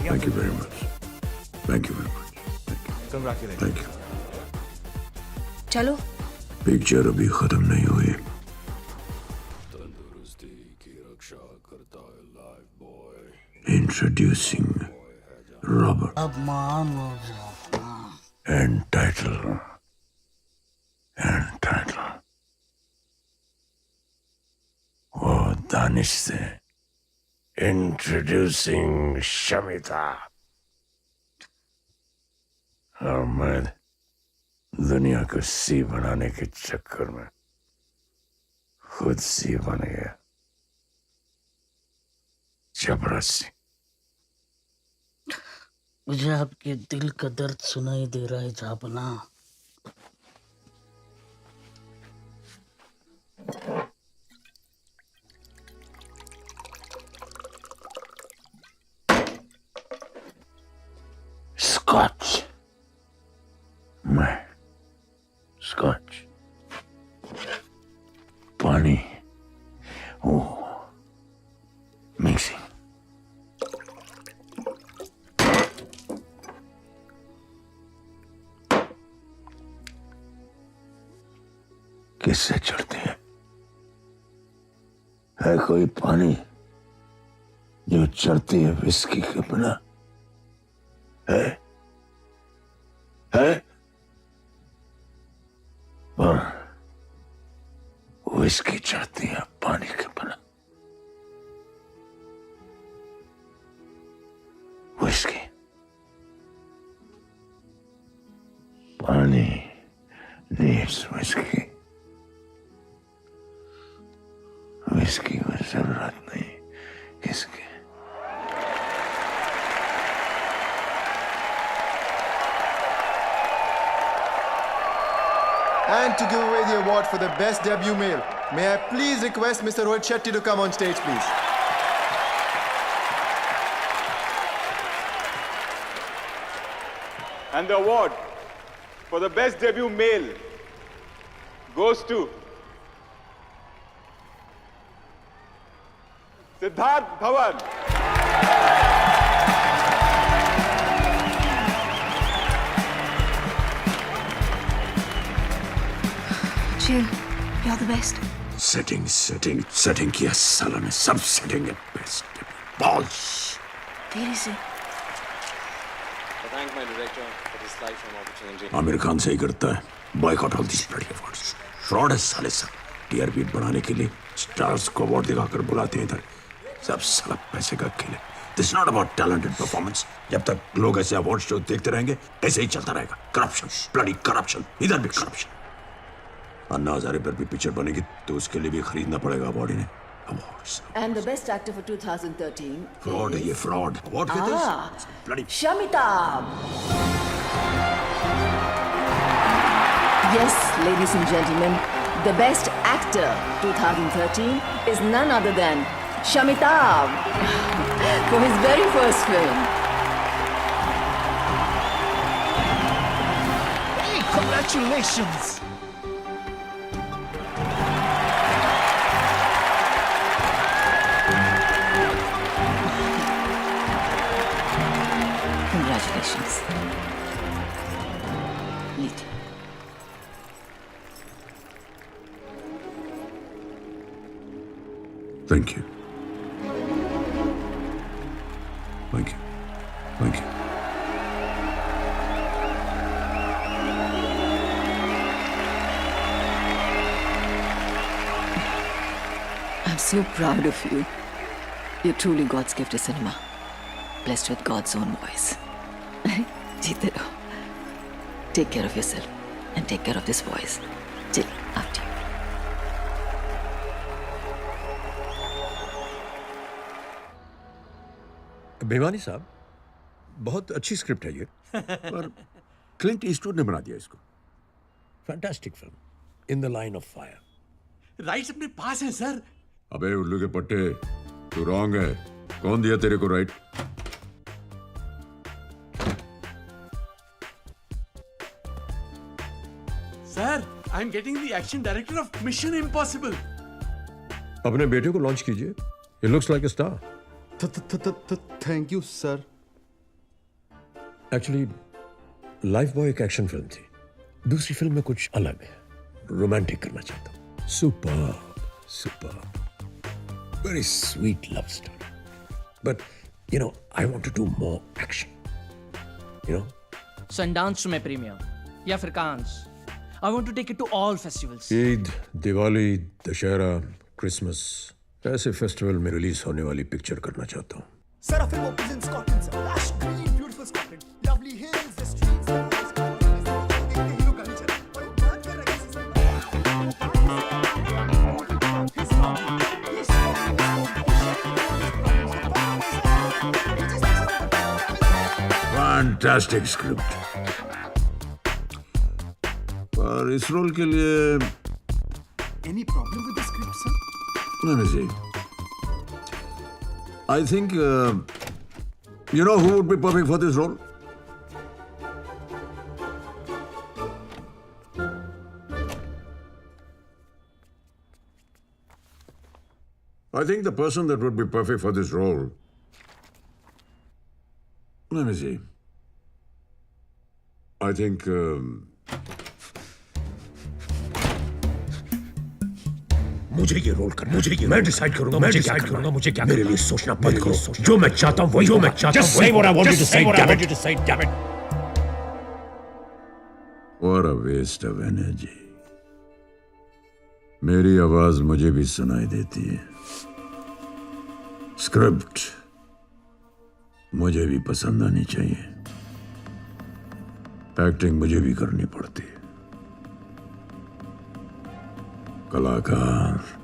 Thank you very much. Thank you very much. Congratulations. Thank you. चलो पिक्चर अभी खत्म नहीं हुई। Introducing Robert. अब मान लो And title. वो दानिश से Introducing शमिता। और मैं दुनिया को सी बनाने के चक्कर में खुद सी बन गया। जबरदस्ती। मुझे आपके दिल का दर्द सुनाई दे रहा है जापना। स्कॉच। मैं स्कॉच। पानी। ओ मिक्सिंग। किससे चढ़ती है कोई पानी जो चढ़ती है विस्की के बिना? है पर विस्की चढ़ती है पानी के बिना। विस्की पानी needs whiskey. विस्की में जरूरत नहीं किसकी। And to give away the award for the best debut male, may I please request Mr. Rohit Shetty to come on stage, please. And the award for the best debut male goes to Siddharth Dhawan. Chill, you're the best. Setting किया साला ने। सब सेटिंग है बेस्ट। बॉल्स। तेरी से thank my director for this lifetime opportunity. Aamir Khan से ही करता है। Boycott all this bloody awards. Fraud है साले सब। टीआरपी बढ़ाने के लिए स्टार्स को अवार्ड दिखाकर बुलाते हैं इधर। सब साला पैसे का खेल है। This not about talented performance. जब तक लोग ऐसे अवार्ड शो देखते रहेंगे ऐसे ही चलता रहेगा। करप्शन, ब्लडी करप्शन, इधर भी करप्शन। अन्ना हजारे पर भी पिक्चर बनेगी तो उसके लिए भी खरीदना पड़ेगा अवार्ड इन्हें। Awards. And the best actor for 2013 fraud है ये, फ्रॉड। अवार्ड कहते हैं bloody. Shamitab. Yes, ladies and gentlemen, the best actor 2013 is none other than Shamitab for his very first film. Hey, congratulations! Congratulations. Neat. Thank you. Thank you. Thank you. I'm so proud of you. You're truly God's gift to cinema. Blessed with God's own voice. जीते रहो. Take care of yourself and take care of this voice. Chill, after you. Bhiwani साहब, बहुत अच्छी स्क्रिप्ट है ये, पर क्लिंट ईस्टवुड ने बना दिया इसको। Fantastic film, in the line of fire. Rights अपने पास है सर। अबे उल्लू के पट्टे, तू रॉन्ग है। कौन दिया तेरे को right? Sir, I am getting the action director of mission impossible. अपने बेटे को लॉन्च कीजिए। He looks like a star. Thank you, sir. Actually, life boy एक एक्शन फिल्म थी, दूसरी फिल्म में कुछ अलग है, रोमांटिक करना चाहता हूँ। Super very sweet love story, but you know I want to do more action, you know. Sundance में प्रीमियर या फिर Cannes, I want to take it to all festivals. Eid, Diwali, Dussehra, Christmas, ऐसे फेस्टिवल में रिलीज होने वाली पिक्चर करना चाहता हूँ। Sir, a film opens in Scotland, sir. Lush, green, beautiful Scotland. Lovely hills, the streets, the roads, the hero गाड़ी चला। और एक बात कर रहा है किसी से। Fantastic script. और इस रोल के लिए Any problem with the script, sir? let me see. I think you know who would be perfect for this role? I think the person that would be perfect for this role. Let me see. I think मुझे ये रोल करना, मुझे ये मैं डिसाइड करूंगा, मैं डिसाइड करूंगा मुझे क्या, मेरे लिए सोचना बंद करो। जो मैं चाहता हूं वही, जो मैं चाहता हूं वही। Just say what I want you to say, damn it. What a waste of energy. मेरी आवाज मुझे भी सुनाई देती है, स्क्रिप्ट मुझे भी पसंद आनी चाहिए, एक्टिंग मुझे भी करनी पड़ती है। कलाकार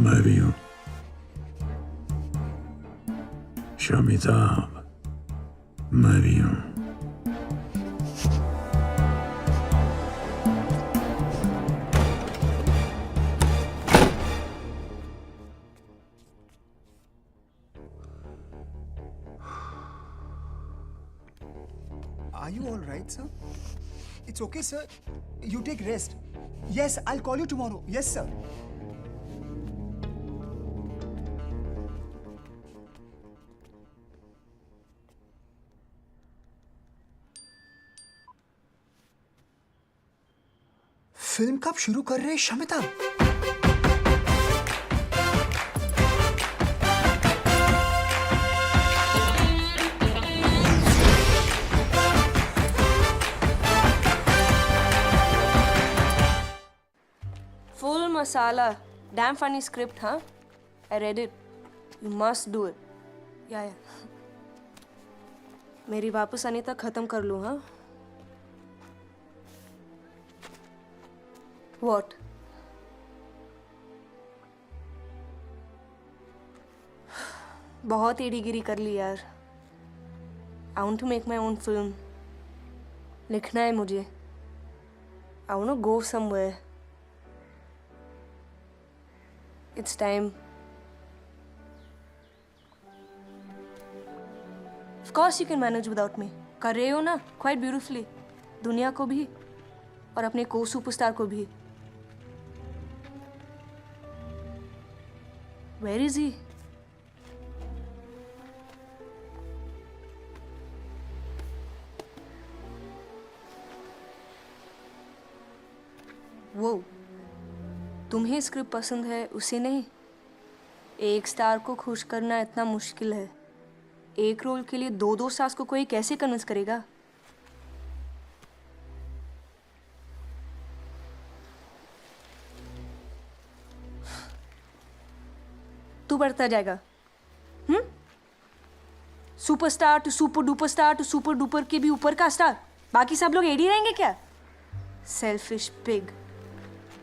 मैं भी हूं, शमिताब मैं भी हूं। Are you all right, sir? It's okay, sir. You take rest. Yes, I'll call you tomorrow. Yes, sir. Film कब शुरू कर रहे हैं Shamita? Full masala. Damn funny script, huh? I read it. You must do it. Yeah. मेरी वापस आने तक खत्म कर लूँ, हाँ? What? बहुत एड़ीगिरी कर ली यार। I want to make my own film. लिखना है मुझे। I want to go somewhere. It's time. Of course you can manage without me. कर रहे हो ना, quite beautifully. दुनिया को भी और अपने को सुपरस्टार को भी। Where is he? वो तुम्हें स्क्रिप्ट पसंद है, उसे नहीं। एक स्टार को खुश करना इतना मुश्किल है। एक रोल के लिए दो स्टार्स को कोई कैसे कन्विंस करेगा? तू बढ़ता जाएगा। Superstar to super duper star to super duper के भी ऊपर का स्टार। बाकी सब लोग एडी रहेंगे क्या? Selfish pig.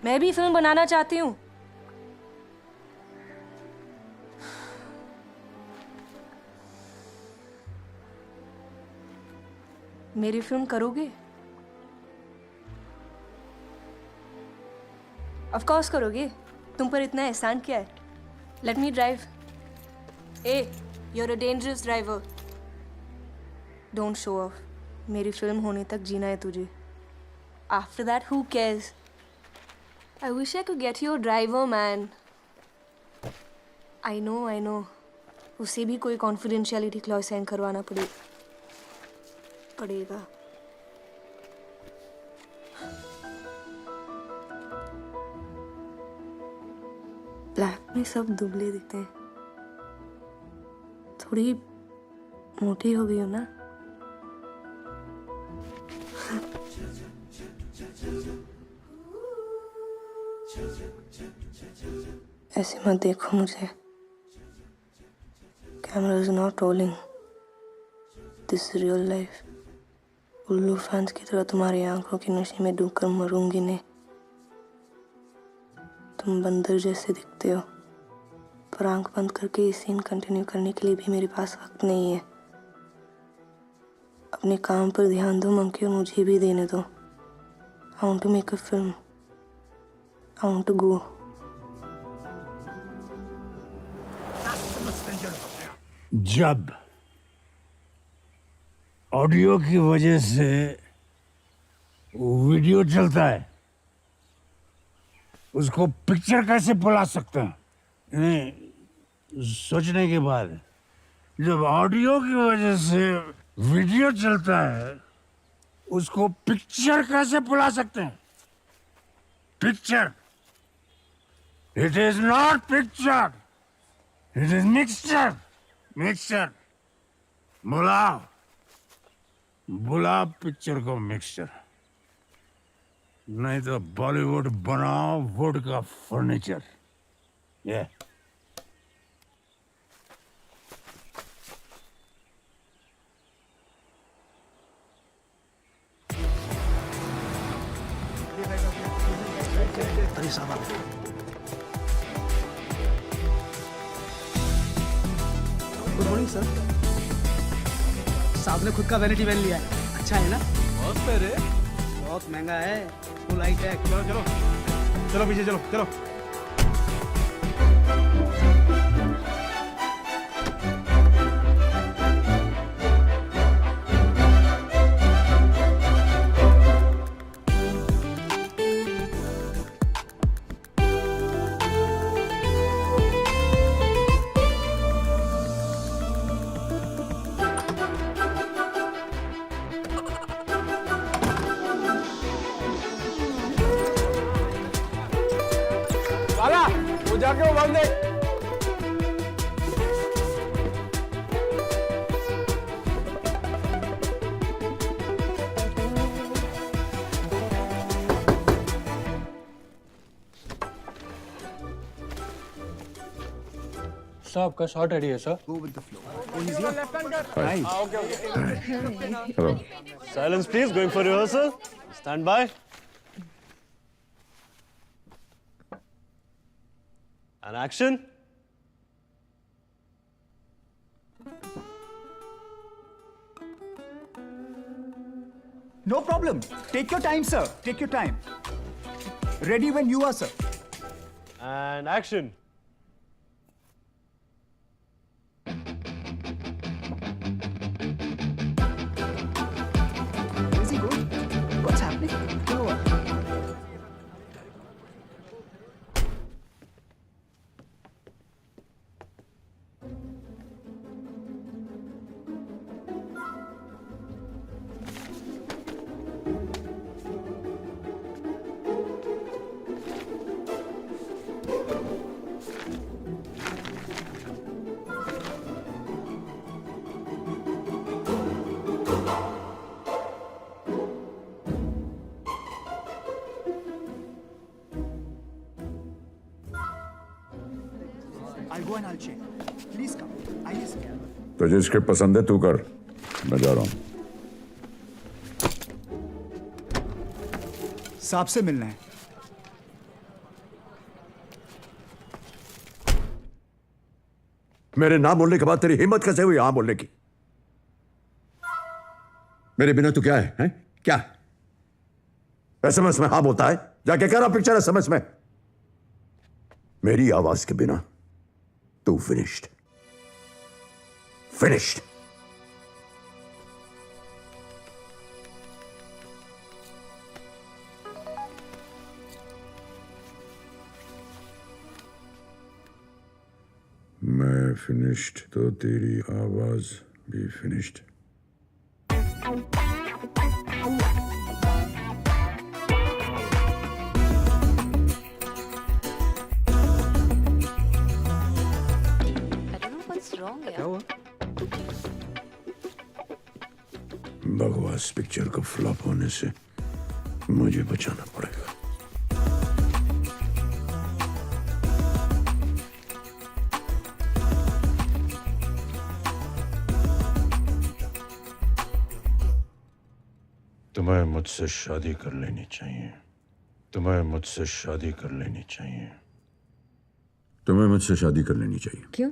मैं भी फिल्म बनाना चाहती हूँ। मेरी फिल्म करोगे? ऑफ कोर्स करोगे। तुम पर इतना एहसान क्या है? Let me drive. A, you're a dangerous driver. Don't show off. मेरी फिल्म होने तक जीना है तुझे। After that, who cares? I wish I could get you a driver, man. I know. उसे भी कोई confidentiality clause sign करवाना पड़ेगा। में सब दुबले दिखते हैं। थोड़ी मोटी हो गई हो ना। ऐसे मत देखो मुझे। Camera is not rolling, this is real life. उल्लू फैंस की तरह तुम्हारी आंखों की नशे में डूबकर मरूंगी नहीं। तुम बंदर जैसे दिखते हो, पर आंख बंद करके ये सीन कंटिन्यू करने के लिए भी मेरे पास वक्त नहीं है। अपने काम पर ध्यान दो मंकी, और मुझे भी देने दो। I want to make a film, I want to go. जब ऑडियो की वजह से वीडियो चलता है, उसको पिक्चर कैसे बुला सकते हैं? सोचने के बाद जब ऑडियो की वजह से वीडियो चलता है, उसको पिक्चर कैसे बुला सकते हैं? Picture, it is not picture, it is mixture. Mixture बुलाओ, बुलाओ पिक्चर को मिक्सचर, नहीं तो बॉलीवुड बनाओ वुड का फर्नीचर। ये अरे साहब, गुड मॉर्निंग सर। साहब ने खुद का वैनिटी वैन लिया है, अच्छा है ना? बहुत प्यारे। बहुत महंगा है, फुल हाई टेक। चलो चलो चलो पीछे चलो चलो। वो जाके वो बांध दे। साहब का शॉट रेडी है sir. Go with the flow. Oh, he's here. Nice. Okay, okay. Hello. Silence, please. Going for rehearsal. Stand by. And action. No problem. Take your time, sir. Take your time. Ready when you are, sir. And action. Is he good? What's happening? Go on. I'll go and I'll check. Please come. आइए सर। तुझे स्क्रिप्ट पसंद है, तू कर, मैं जा रहा हूं। साहब से मिलना है। मेरे ना बोलने के बाद तेरी हिम्मत कैसे हुई हाँ बोलने की? मेरे बिना तू क्या है? क्या एसएमएस में हाँ बोलता है? जाके कह रहा पिक्चर एसएमएस में। मेरी आवाज के बिना तू फिनिश्ड, फिनिश्ड। मैं फिनिश्ड तो तेरी आवाज भी फिनिश्ड। रॉन्ग क्या हुआ? बकवास पिक्चर को फ्लॉप होने से मुझे बचाना पड़ेगा। तुम्हें मुझसे शादी कर लेनी चाहिए। तुम्हें मुझसे शादी कर लेनी चाहिए। तुम्हें मुझसे शादी कर लेनी चाहिए। क्यों?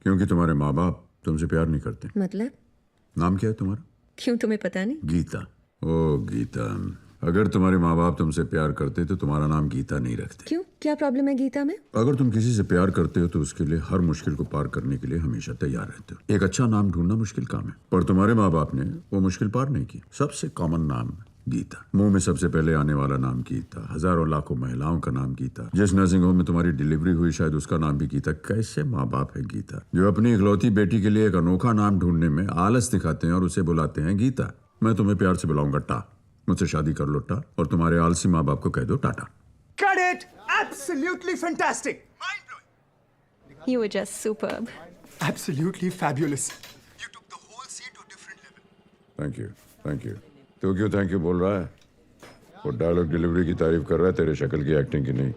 क्योंकि तुम्हारे माँ बाप तुमसे प्यार नहीं करते। मतलब? नाम क्या है तुम्हारा? क्यों, तुम्हें पता नहीं? गीता। ओ गीता, अगर तुम्हारे माँ बाप तुमसे प्यार करते तो तुम्हारा नाम गीता नहीं रखते। क्यों, क्या प्रॉब्लम है गीता में? अगर तुम किसी से प्यार करते हो तो उसके लिए हर मुश्किल को पार करने के लिए हमेशा तैयार रहते हो। एक अच्छा नाम ढूंढना मुश्किल काम है, पर तुम्हारे माँ बाप ने वो मुश्किल पार नहीं की। सबसे कॉमन नाम गीता, मुंह में सबसे पहले आने वाला नाम गीता, हजारों लाखों महिलाओं का नाम गीता। जिस नर्सिंग होम में तुम्हारी डिलीवरी हुई शायद उसका नाम भी गीता। कैसे माँ बाप है गीता, जो अपनी इकलौती बेटी के लिए एक अनोखा नाम ढूंढने में आलस दिखाते हैं और उसे बुलाते हैं गीता। मैं तुम्हें प्यार से बुलाऊंगा टा। मुझसे शादी कर लो टा, और तुम्हारे आलसी माँ बाप को कह दो Tata. Cut it! Absolutely fantastic! You were just superb. Absolutely fabulous. Thank you, thank you. तू क्यों थैंक यू बोल रहा है? वो डायलॉग डिलीवरी की तारीफ कर रहा है, तेरे शक्ल की एक्टिंग की नहीं।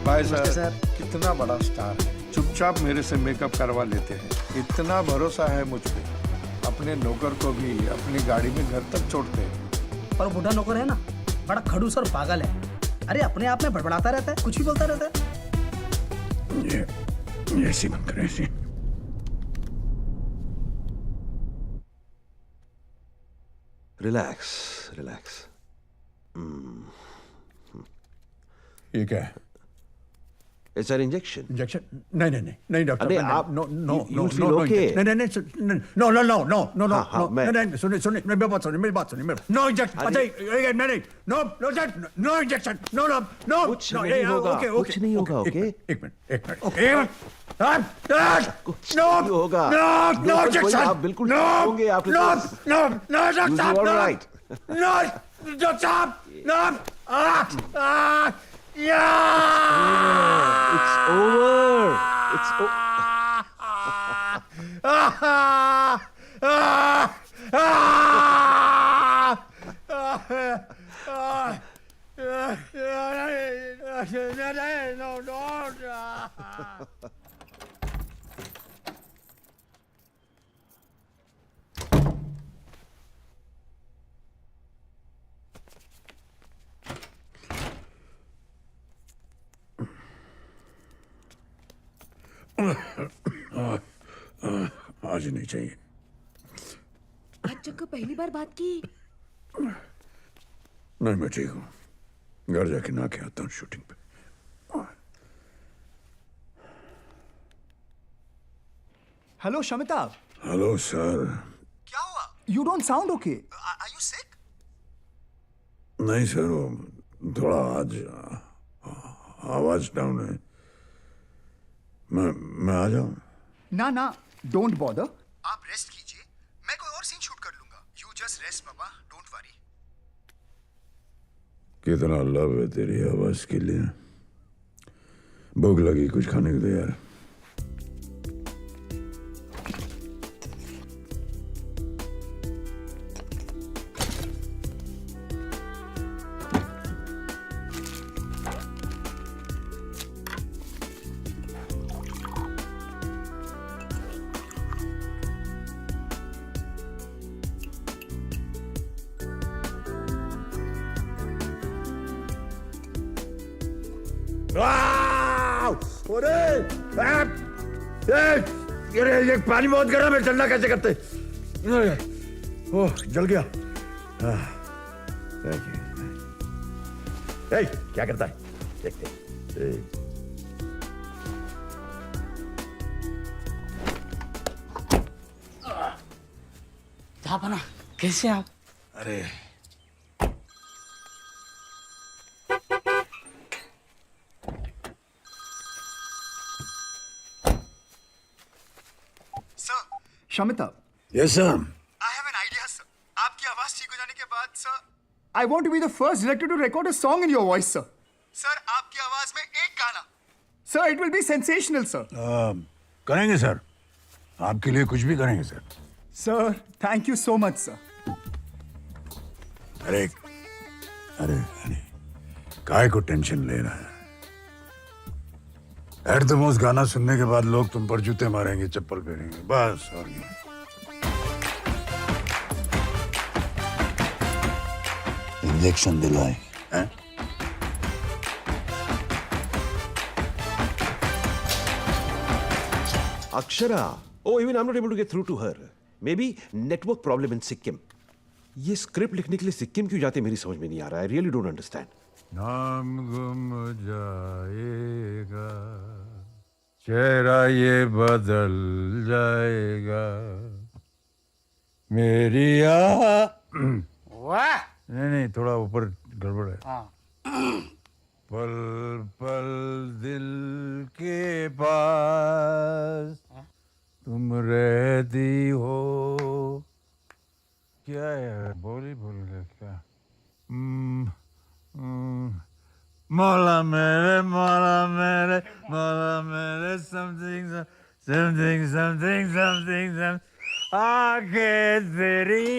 भाई साहब कितना बड़ा स्टार है, चुपचाप मेरे से मेकअप करवा लेते हैं। इतना भरोसा है मुझ पे, अपने नौकर को भी अपनी गाड़ी में घर तक छोड़ते हैं। पर बूढ़ा नौकर है ना, बड़ा खड़ूस और पागल है। अरे अपने आप में बड़बड़ाता रहता है, कुछ भी बोलता रहता है। ये ऐसी बंद करें ऐसी। Relax relax. ये क्या है? It's an injection. इंजेक्शन? नहीं नहीं नहीं नहीं डॉक्टर। अरे आप no no you'll feel no okay. नहीं नहीं नहीं no no no no no no हाँ, मैं- नहीं सुनिए सुनिए मेरी बात सुनिए नो इंजेक्शन। अच्छा एक minute, no injection, no no no कुछ नहीं होगा, कुछ नहीं होगा, ओके? एक मिनट ओके। नो होगा। नो नो इंजेक्शन, आप बिल्कुल नो होंगे आप। No no no doctor, You'll be all right. No doctor, no It's over. It's आज नहीं चाहिए। आज जब पहली बार बात की। नहीं मैं ठीक हूँ, घर जाके ना के आता हूँ शूटिंग पे। हेलो शमिता। Hello sir. क्या हुआ? You don't sound okay. Are you sick? नहीं सर, वो थोड़ा आज आवाज डाउन है। मैं आ जाऊं? ना ना, डोंट बॉदर। आप रेस्ट कीजिए, मैं कोई और सीन शूट कर लूंगा। You just rest Baba, don't worry. कितना लव है तेरी आवाज के लिए। भूख लगी, कुछ खाने को दे यार। ये पानी बहुत गर्म है, ठंडा कैसे करते? ओह जल गया। Thank you. क्या करता है? देखते। जापाना, कैसे आप? अरे Shamita. Yes sir. I have an idea, sir. आपकी आवाज ठीक हो जाने के बाद, sir, I want to be the first director to record a song in your voice, sir. Sir आपकी आवाज में एक गाना sir it will be sensational sir करेंगे सर, आपके लिए कुछ भी करेंगे sir. Sir thank you so much sir. अरे अरे अरे काय को टेंशन ले रहा है? एट द मोस्ट गाना सुनने के बाद लोग तुम पर जूते मारेंगे, चप्पल पहनेंगे, बस और क्या। इंजेक्शन दिलाए हैं? Akshara. Oh, even I'm not able to get through to her. Maybe network problem in Sikkim. ये स्क्रिप्ट लिखने के लिए सिक्किम क्यों जाते मेरी समझ में नहीं आ रहा है। Really don't understand. नाम गुम जाएगा, चेहरा ये बदल जाएगा, मेरी वाह नहीं थोड़ा ऊपर गड़बड़ है। हाँ पल पल दिल के पास तुम रहती हो। क्या है बोल गया क्या? मौला मेरे मौला मेरे मौला मेरे समथिंग समथिंग समथिंग समथिंग आंखें तेरी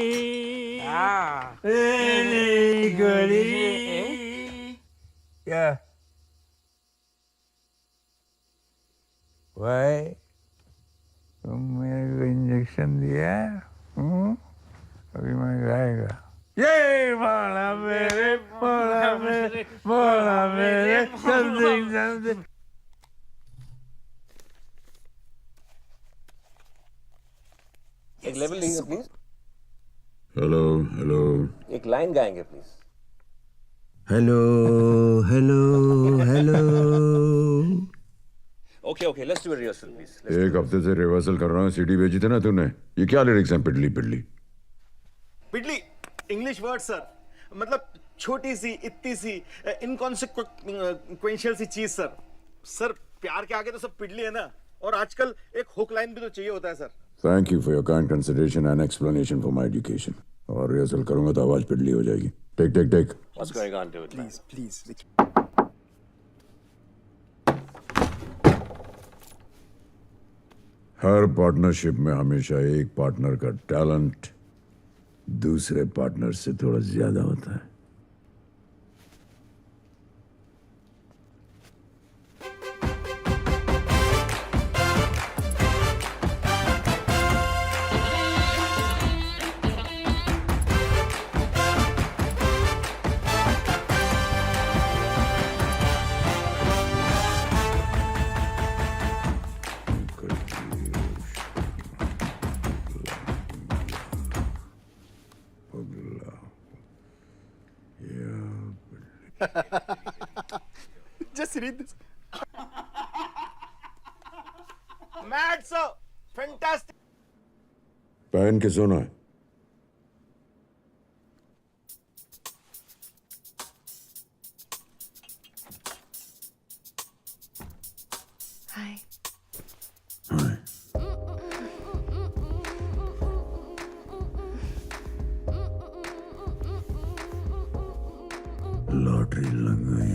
तेरी गली। क्या भाई तुम मेरे को इंजेक्शन दिया है? अभी मैं गाएगा ये मौला मेरे मौला मेरे मौला मेरे समथिंग समथिंग। एक लेवल लेंगे प्लीज। हेलो हेलो एक लाइन गाएंगे please. Hello hello hello. Okay okay let's do a rehearsal please. एक हफ्ते से रिहर्सल कर रहा हूँ, सीडी भेजी थी ना तूने? ये क्या लिरिक्स हैं? पिडली पिडली पिडली इंग्लिश वर्ड सर, मतलब छोटी सी इतनी सी इनकॉन्सिक्वेंशियल सी चीज सर। सर प्यार के आगे तो सब पिडली है ना, और आजकल एक हुक लाइन भी तो चाहिए होता है sir. Thank you for your kind consideration and explanation for my education. और रिहर्सल करूंगा तो आवाज पिडली हो जाएगी। Take take take. What's going on dude? Please please. हर पार्टनरशिप में हमेशा एक पार्टनर का टैलेंट दूसरे पार्टनर से थोड़ा ज्यादा होता है। Just read this. Mad sir, fantastic. पहन के सोना है। हाय। लॉटरी लग गई।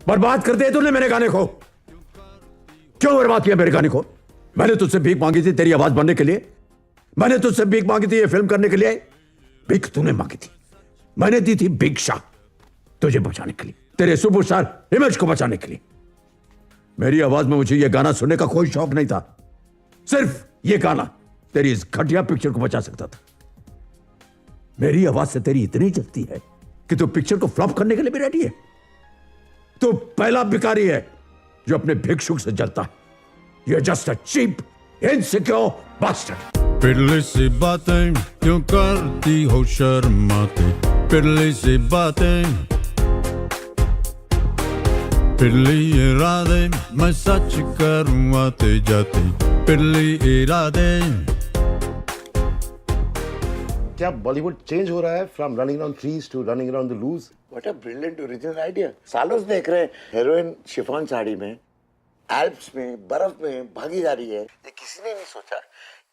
बर्बाद कर दिया तूने मेरे गाने को। क्यों बर्बाद किया मेरे गाने को? मैंने तुझसे भीख मांगी थी तेरी आवाज बनने के लिए। मैंने तुझसे भीख मांगी थी ये फिल्म करने के लिए। भीख तूने मांगी थी, मैंने दी थी भिक्षा तुझे बचाने के लिए, तेरे सुपरस्टार इमेज को बचाने के लिए। मेरी आवाज में मुझे ये गाना सुनने का कोई शौक नहीं था। सिर्फ ये गाना तेरी इस घटिया पिक्चर को बचा सकता था। मेरी आवाज से तेरी इतनी जलती है कि तू पिक्चर को फ्लॉप करने के लिए भी रेडी है। तू पहला भिखारी है जो अपने भिक्षुक से जलता है। You're just a cheap, insecure bastard. पिडली सी बातें क्यों करती हो शर्माते? पिडली सी बातें, पिडली इरादे मैं सच करूं आते जाते। पिडली इरादे। क्या बॉलीवुड चेंज हो रहा है from running around trees to running around the loos? What a brilliant original idea. सालों से देख रहे हैं हीरोइन शिफॉन साड़ी में, एल्प्स में, बर्फ में भागी जा रही है। ये किसी ने नहीं सोचा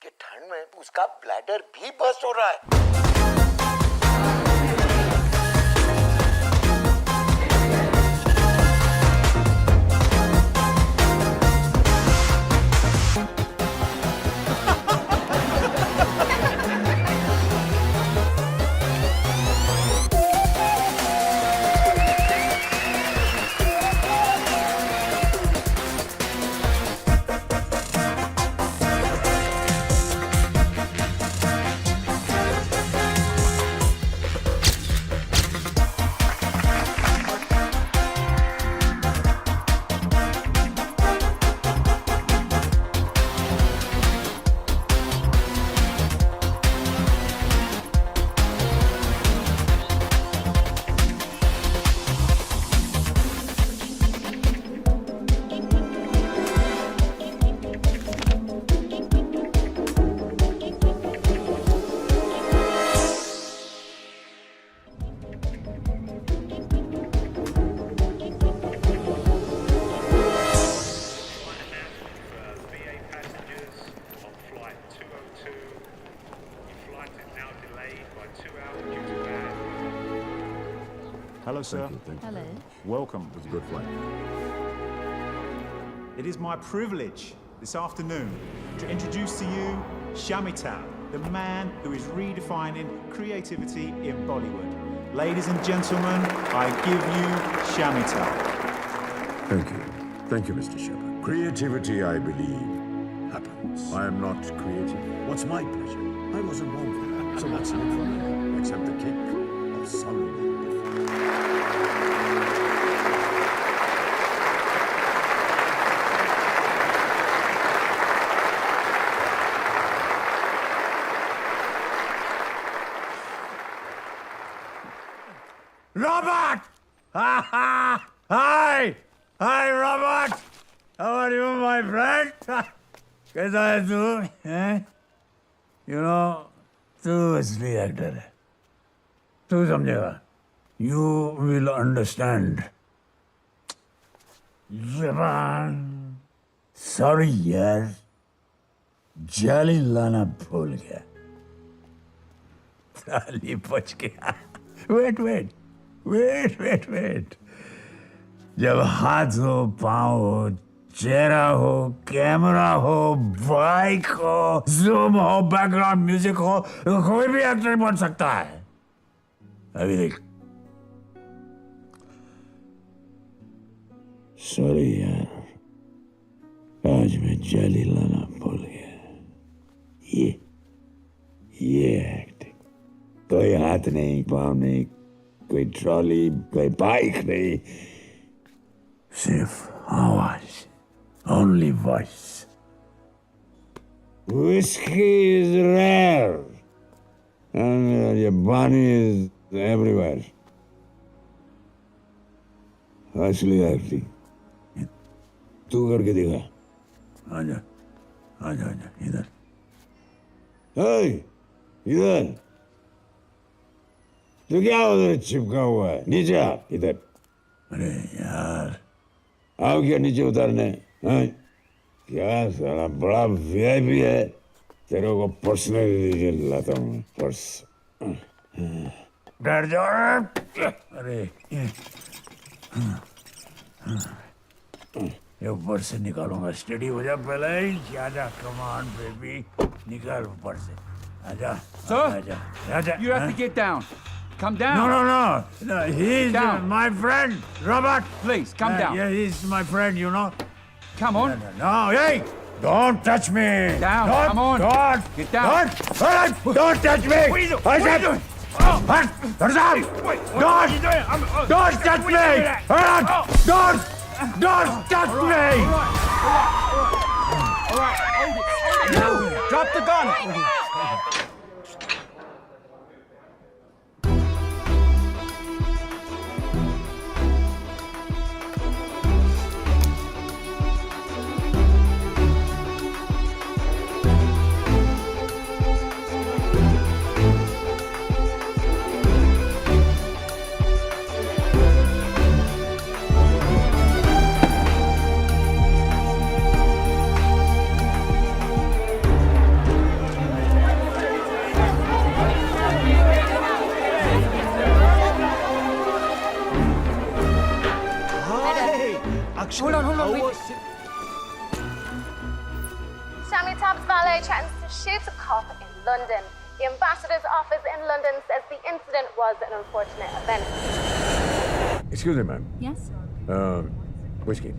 कि ठंड में उसका ब्लैडर भी बस्ट हो रहा है। Hello, sir. Thank you. Hello. Welcome. It was a good flight. It is my privilege this afternoon to introduce to you Shamitab, the man who is redefining creativity in Bollywood. Ladies and gentlemen, I give you Shamitab. Thank you. Thank you, Mr. Shepard. Creativity, I believe, happens. I am not creative. What's my pleasure? I wasn't born for that. So what's in it for me? Except the kick of solid. Robert! Hi! Hi, Robert! How are you, my friend? कैसा है तू? You know, तू असली एक्टर है. तू समझेगा. You will understand. जबान. Sorry यार. जाली लाना भूल गया. ताली पच गया. Wait. जब हाथ हो, पाँव हो, चेहरा हो, कैमरा हो, बाइक हो, जूम हो, बैकग्राउंड म्यूजिक हो, तो कोई भी एक्टर बन सकता है. अभी देख. सॉरी यार, आज मैं जाली लाना भूल गया. ये एक्टिंग. कोई हाथ नहीं, पाँव नहीं, कोई ट्रॉली, कोई बाइक नहीं, सिर्फ आवाज. Only voice. Whiskey is rare, and your bunny is everywhere. असली एक्टिंग तू करके दिखा. आजा इधर. इधर तो क्या उधर चिपका हुआ है? नीचे आ इधर. अरे यार आओ क्या नीचे उतरने? क्या साला बड़ा वीआईपी है. तेरे को पर्सनली लाता हूँ. पर्स डर जाओ. अरे ये ऊपर से निकालूंगा. स्टडी हो जा पहले ही. आजा, कमान बेबी, निकाल ऊपर से. आजा. Sir, you have to get down. Come down. No. He's my friend, Robert. Please, come down. Yeah, he's my friend, you know. Come on. No, hey! Don't touch me. Down, come on. Get down. Don't touch me. What are you doing? What are you doing? Don't touch me. Don't touch me. All right, hold it. No, drop the gun. introduction. Hold on, How wait. was it? Shami Tab's valet threatens to shoot a cop in London. The ambassador's office in London says the incident was an unfortunate event. Excuse me, ma'am. Yes? Whiskey.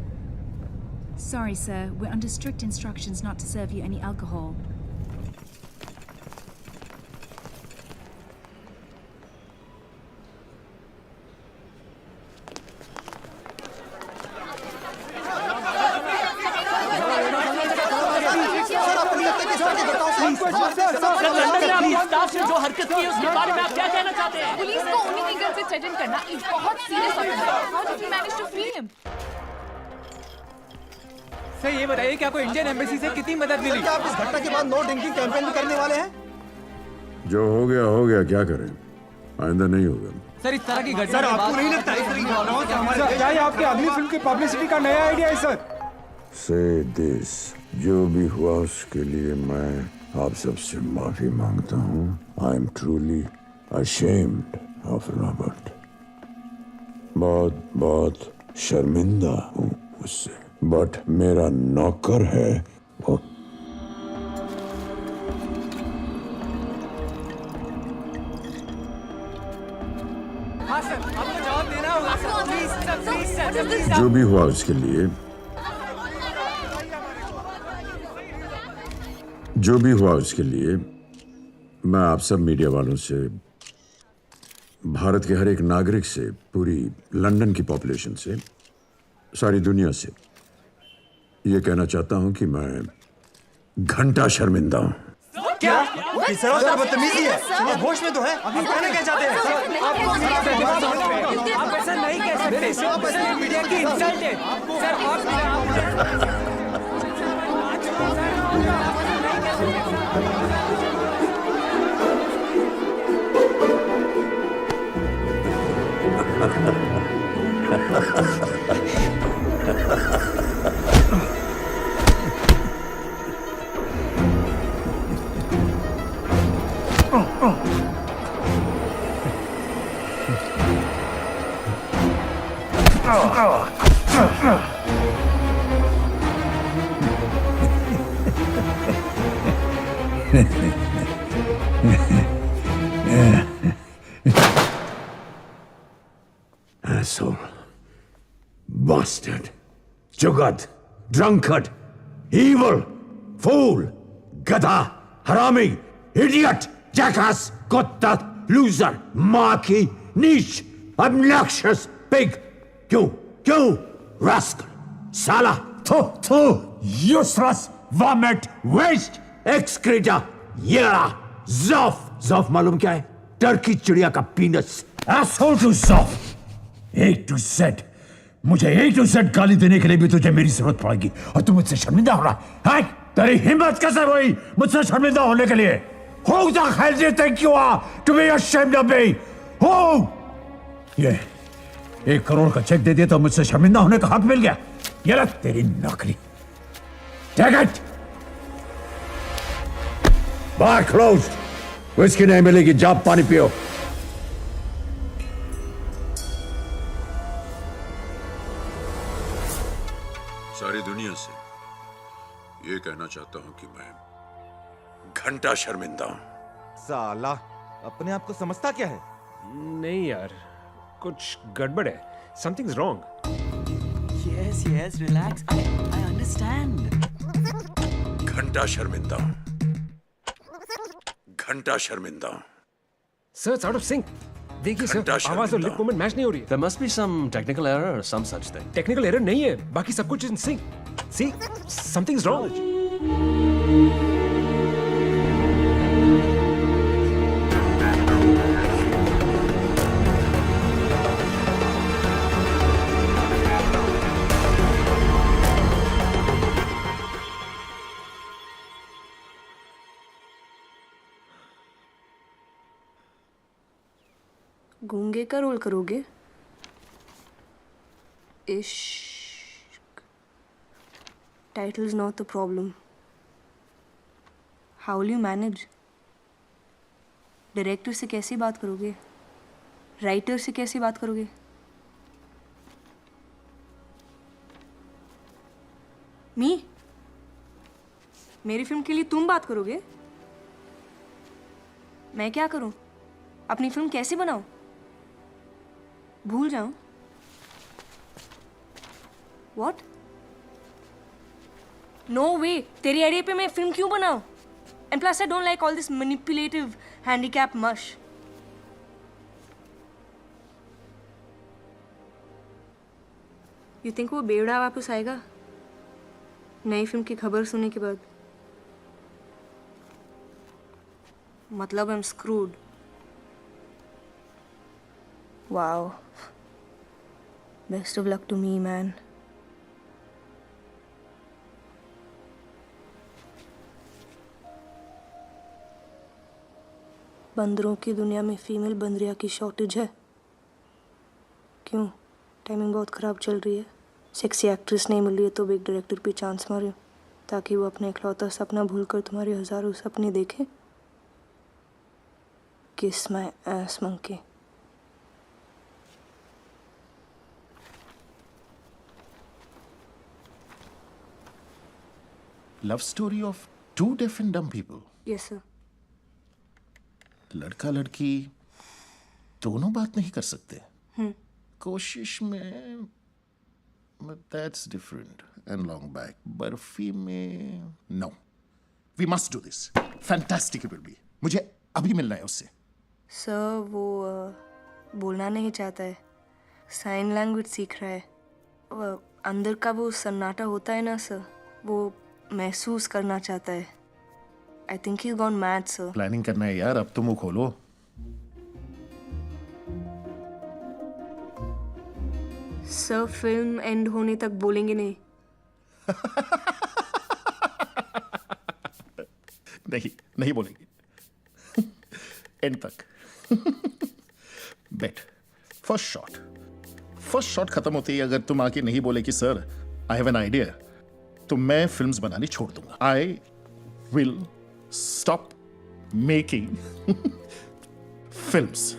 Sorry, sir. We're under strict instructions not to serve you any alcohol. Staff ने जो हरकत की है उसके बारे में आप क्या कहना चाहते हैं? पुलिस को उन्हीं एंगल से थ्रेटन करना एक बहुत सीरियस ऑफेंस है. How did you manage to free him? Sir ये बताइए कि आपको इंडियन एम्बेसी से कितनी मदद मिली? क्या आप इस घटना के बाद नो ड्रिंकिंग कैंपेन भी करने वाले हैं? जो हो गया क्या करें, आइंदा नहीं होगा। सर इस तरह की घटना सर आपको नहीं लगता इस तरह की घटनाओं से हमारे क्या ये आपकी अगली फिल्म की पब्लिसिटी का नया आइडिया है सर? से दिस, जो भी हुआ उसके लिए मैं आप सबसे माफी मांगता हूँ। I am truly ashamed of Robert. बहुत शर्मिंदा हूँ उससे, बट मेरा नौकर है वो। हाँ सर, आपको जवाब देना होगा sir. Please sir, please sir. जो भी हुआ उसके लिए, जो भी हुआ उसके लिए मैं आप सब मीडिया वालों से, भारत के हर एक नागरिक से, पूरी लंदन की पॉपुलेशन से, सारी दुनिया से ये कहना चाहता हूं कि मैं घंटा शर्मिंदा हूं। क्या? सर बदतमीजी है। आप होश में तो है? अभी कहना क्या चाहते हैं? आप ऐसा नहीं कह सकते सर, आप ऐसा मीडिया की इंसल्ट है सर। आप Asshole. Bastard. Jugad. Drunkard. Evil. Fool. Gada. Harami. Idiot. Jackass. Kutta. Loser. Marky. Niche. Obnoxious. Pig. You. Rascal. Sala. Thu. Useless. Vomit. Waste. Excreta. Yera. Zoff मालूम क्या है? टर्की चिड़िया का पीनस। Asshole to Zoff. A to Z. मुझे A to Z गाली देने के लिए भी तुझे मेरी जरूरत पड़ेगी, और तू मुझसे शर्मिंदा हो रहा है? तेरी हिम्मत कैसे हुई मुझसे शर्मिंदा होने के लिए? Who the hell do you think you are to be ashamed of me? Who? ये 1 करोड़ का चेक दे दिया तो मुझसे शर्मिंदा होने का हक मिल गया? ये रख तेरी नौकरी। Take it. Bar closed. Whisky नहीं मिलेगी, जा पानी पियो। सारी दुनिया से ये कहना चाहता हूं कि मैं घंटा शर्मिंदा हूं। साला अपने आप को समझता क्या है? नहीं यार, कुछ गड़बड़ है। Something's wrong. Yes, relax. I understand. घंटा शर्मिंदा हूं। घंटा शर्मिंदा हूं। Sir, it's out of sync. देखिए सर, आवाज और लिप मूवमेंट मैच नहीं हो रही है। There must be some technical error or some such thing. Technical error नहीं है, बाकी सब कुछ in sync. See, something's wrong. गूंगे का रोल करोगे? इश्क। Title is not the problem. How will you manage? Director से कैसे बात करोगे? राइटर से कैसे बात करोगे? मी? मेरी फिल्म के लिए तुम बात करोगे? मैं क्या करूं? अपनी फिल्म कैसे बनाऊं? भूल जाऊं? What? No way! तेरी आइडिया पे मैं फिल्म क्यों बनाऊं? And plus I don't like all this manipulative handicap mush. You think वो बेवड़ा वापस आएगा? नई फिल्म की खबर सुनने के बाद? मतलब I'm screwed. Wow. Best of luck to me, man. बंदरों की दुनिया में फीमेल बंदरिया की शॉर्टेज है। क्यों? टाइमिंग बहुत ख़राब चल रही है। सेक्सी एक्ट्रेस नहीं मिल रही है तो बिग डायरेक्टर पे चांस मारे ताकि वो अपना इकलौता सपना भूलकर तुम्हारे हजारों सपने देखे। किस my S monkey. Love story of two different dumb people. Yes, sir. लड़का लड़की दोनों बात नहीं कर सकते। कोशिश में that's different and long back. Barfi में no. We must do this. Fantastic it will be. मुझे अभी मिलना है उससे। सर वो बोलना नहीं चाहता है, साइन लैंग्वेज सीख रहा है। वो अंदर का वो सन्नाटा होता है ना सर, वो महसूस करना चाहता है। I think he's gone mad, sir. Planning करना है यार, अब तो मुंह खोलो। सर फिल्म एंड होने तक बोलेंगे नहीं। नहीं बोलेंगे। एंड तक। बेट फर्स्ट शॉट खत्म होते ही अगर तुम आके नहीं बोले कि sir I have an idea, तो मैं फिल्म्स बनानी छोड़ दूंगा। I will stop making films.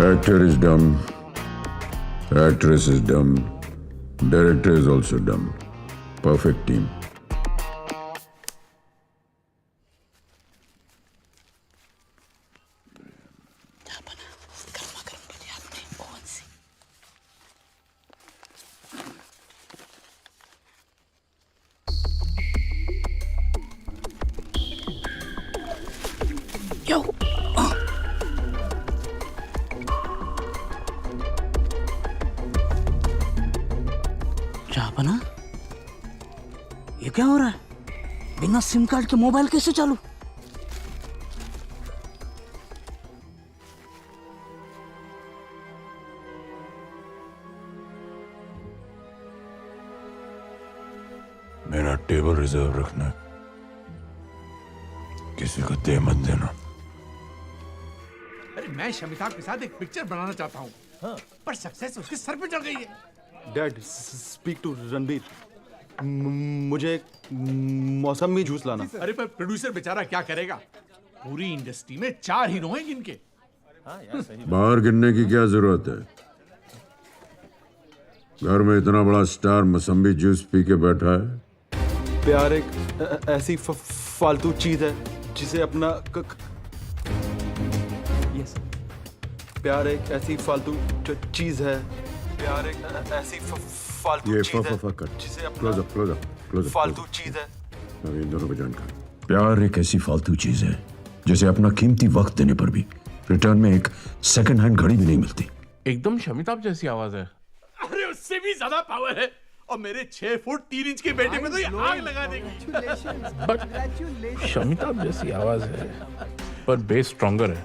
Actor is dumb, actress is dumb, director is also dumb. Perfect team. जापना, ये क्या हो रहा है? बिना सिम कार्ड के मोबाइल कैसे चालू? मेरा टेबल रिजर्व रखना, किसी को दे मत देना। अरे मैं शमिता के साथ एक पिक्चर बनाना चाहता हूँ, हाँ। पर सक्सेस उसके सर पे चढ़ गई है। Dad, speak to Ranbir. मुझे मौसमी जूस लाना। अरे पर प्रोड्यूसर बेचारा क्या करेगा? पूरी इंडस्ट्री में 4 हीरो हैं जिनके। बाहर गिरने की क्या जरूरत है? घर में इतना बड़ा स्टार मौसमी जूस पी के बैठा है। प्यार एक ऐसी फालतू चीज है जिसे अपना प्यार एक ऐसी फालतू चीज है। प्यार एक ऐसी फालतू चीज है जिसे अपना फालतू चीज है। इन दोनों को जानकर, प्यार एक ऐसी फालतू चीज है जिसे अपना कीमती वक्त देने पर भी रिटर्न में एक सेकंड हैंड घड़ी भी नहीं मिलती। एकदम शमिताभ जैसी आवाज है। अरे उससे भी ज्यादा पावर है, और मेरे 6 फुट 3 इंच के बेटे में तो ये आग लगा देगी। बट शमिताभ जैसी आवाज है, पर बेस स्ट्रॉन्गर है।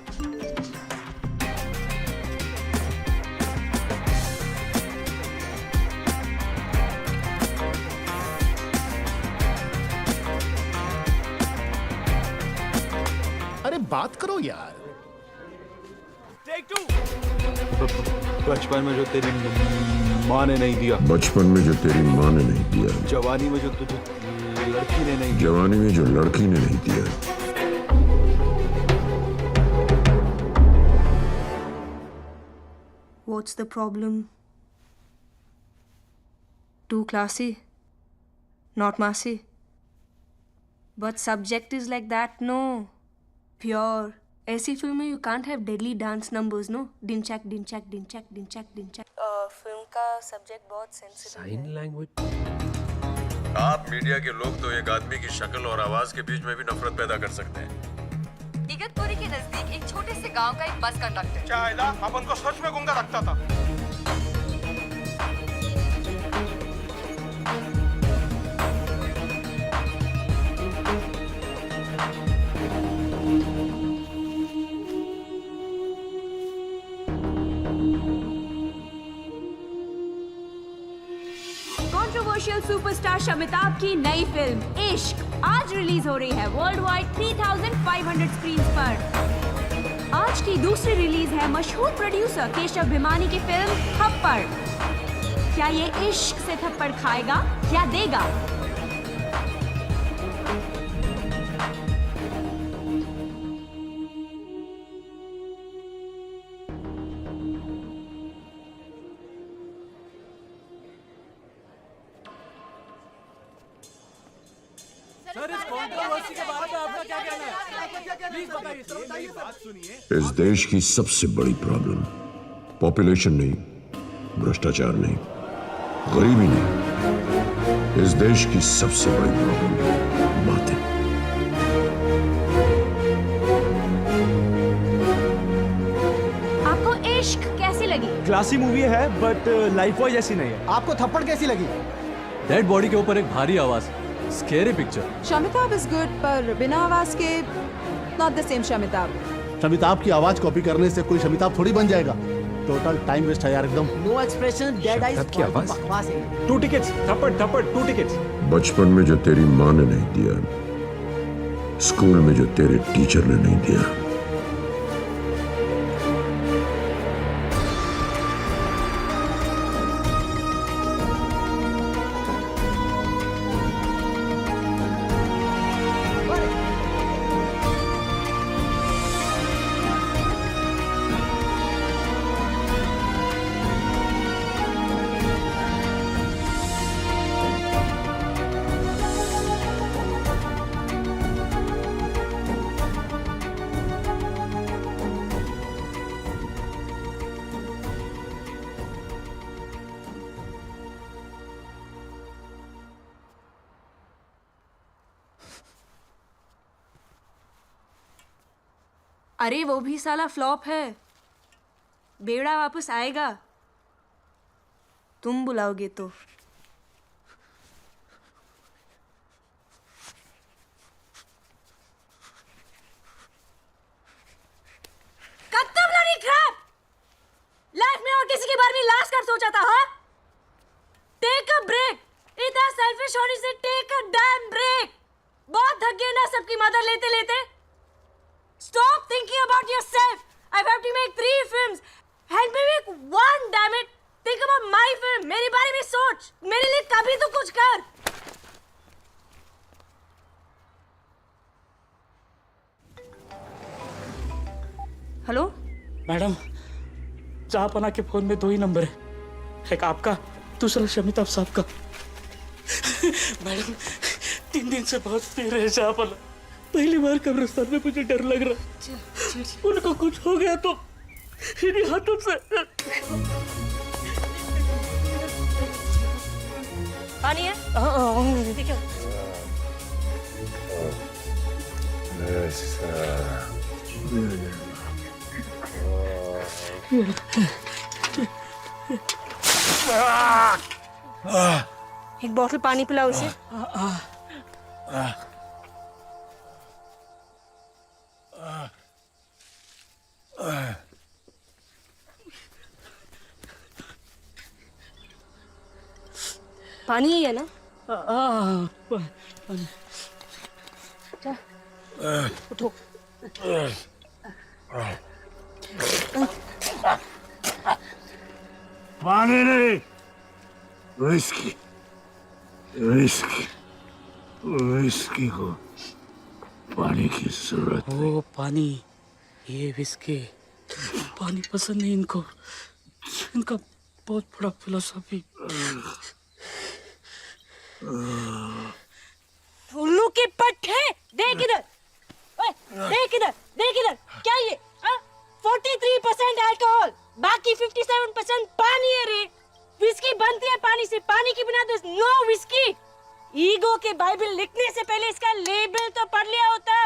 अरे बात करो यार। बचपन में जो तेरी माँ ने नहीं दिया, बचपन में जो तेरी माँ ने नहीं दिया, जवानी में जो तुझे लड़की ने नहीं दिया, जवानी में जो लड़की ने नहीं दिया। What's the problem? Too classy. Not massy. But subject is like that, no. Pure. ऐसी फिल्म में you can't have deadly dance numbers, no? Din check, din check, din check, din check, din check. फिल्म का सब्जेक्ट बहुत सेंसिटिव है. Sign language. आप मीडिया के लोग तो एक आदमी की शक्ल और आवाज के बीच में भी नफरत पैदा कर सकते हैं। इगतपुरी के नजदीक एक छोटे से गांव का एक बस कंडक्टर चाहेला अपन को सच में गूंगा लगता था। कंट्रोवर्शियल सुपरस्टार शमिताभ की नई फिल्म इश्क आज रिलीज हो रही है वर्ल्ड वाइड 3,500 स्क्रीन्स पर। आज की दूसरी रिलीज है मशहूर प्रोड्यूसर केशव भिमानी की फिल्म थप्पड़। क्या ये इश्क से थप्पड़ खाएगा या देगा? सर, इस कंट्रोवर्सी के बारे में आपका क्या कहना है? प्लीज बताइए सर, बताइए बात सुनिए। इस देश की सबसे बड़ी प्रॉब्लम पॉपुलेशन नहीं, भ्रष्टाचार नहीं, गरीबी नहीं। इस देश की सबसे बड़ी प्रॉब्लम बातें। आपको इश्क कैसी लगी? क्लासी मूवी है बट लाइफ बॉय जैसी नहीं है। आपको थप्पड़ कैसी लगी? डेड बॉडी के ऊपर एक भारी आवाज, scary picture. Shamitabh is good पर बिना आवाज के not the same Shamitabh. Shamitabh की आवाज कॉपी करने से कोई शमिताभ थोड़ी बन जाएगा। टोटल टाइम वेस्ट है यार एकदम। नो एक्सप्रेशन, डेड आईज, बकवास है। 2 टिकट्स, थप्पड़ थप्पड़ 2 टिकट्स। बचपन में जो तेरी माँ ने नहीं दिया, स्कूल में जो तेरे टीचर ने नहीं दिया, अरे वो भी साला फ्लॉप है। बेवड़ा वापस आएगा तुम बुलाओगे तो। कत्ता ब्लडी क्रैप! लाइफ में और किसी के बारे में लास्ट कर सोचा था? हाँ, टेक अ ब्रेक। इतना सेल्फिश होने से टेक अ डैम ब्रेक। बहुत थक गए ना सबकी मदद लेते लेते। Stop thinking about yourself. I've had to make 3 films. Help me make 1, damn it. Think about my film. मेरे बारे में सोच। मेरे लिए कभी तो कुछ कर। हेलो मैडम, जहाँपना के फोन में 2 ही नंबर है, एक आपका, दूसरा शमिताभ साहब का। मैडम 3 दिन से बहुत पी रहे जहाँपना। पहली बार कब्रिस्तान में मुझे डर लग रहा। उनको कुछ हो गया तो इन्हीं हाथों से। पानी है? ठीक है। एक बोतल पानी पिलाओ उसे। पानी ही है ना? जा, उठो। पानी नहीं, विस्की, विस्की, विस्की को पानी की जरूरत। वो पानी, ये विस्की, पानी पसंद नहीं इनको। इनका बहुत बड़ा फिलोसॉफी। उल्लू के पट्टे देख इधर, ओए, देख इधर, देख इधर, क्या ये 43% अल्कोहल, बाकी 57% पानी है रे। विस्की बनती है पानी से, पानी के बिना तो नो विस्की। ईगो के बाइबल लिखने से पहले इसका लेबल तो पढ़ लिया होता।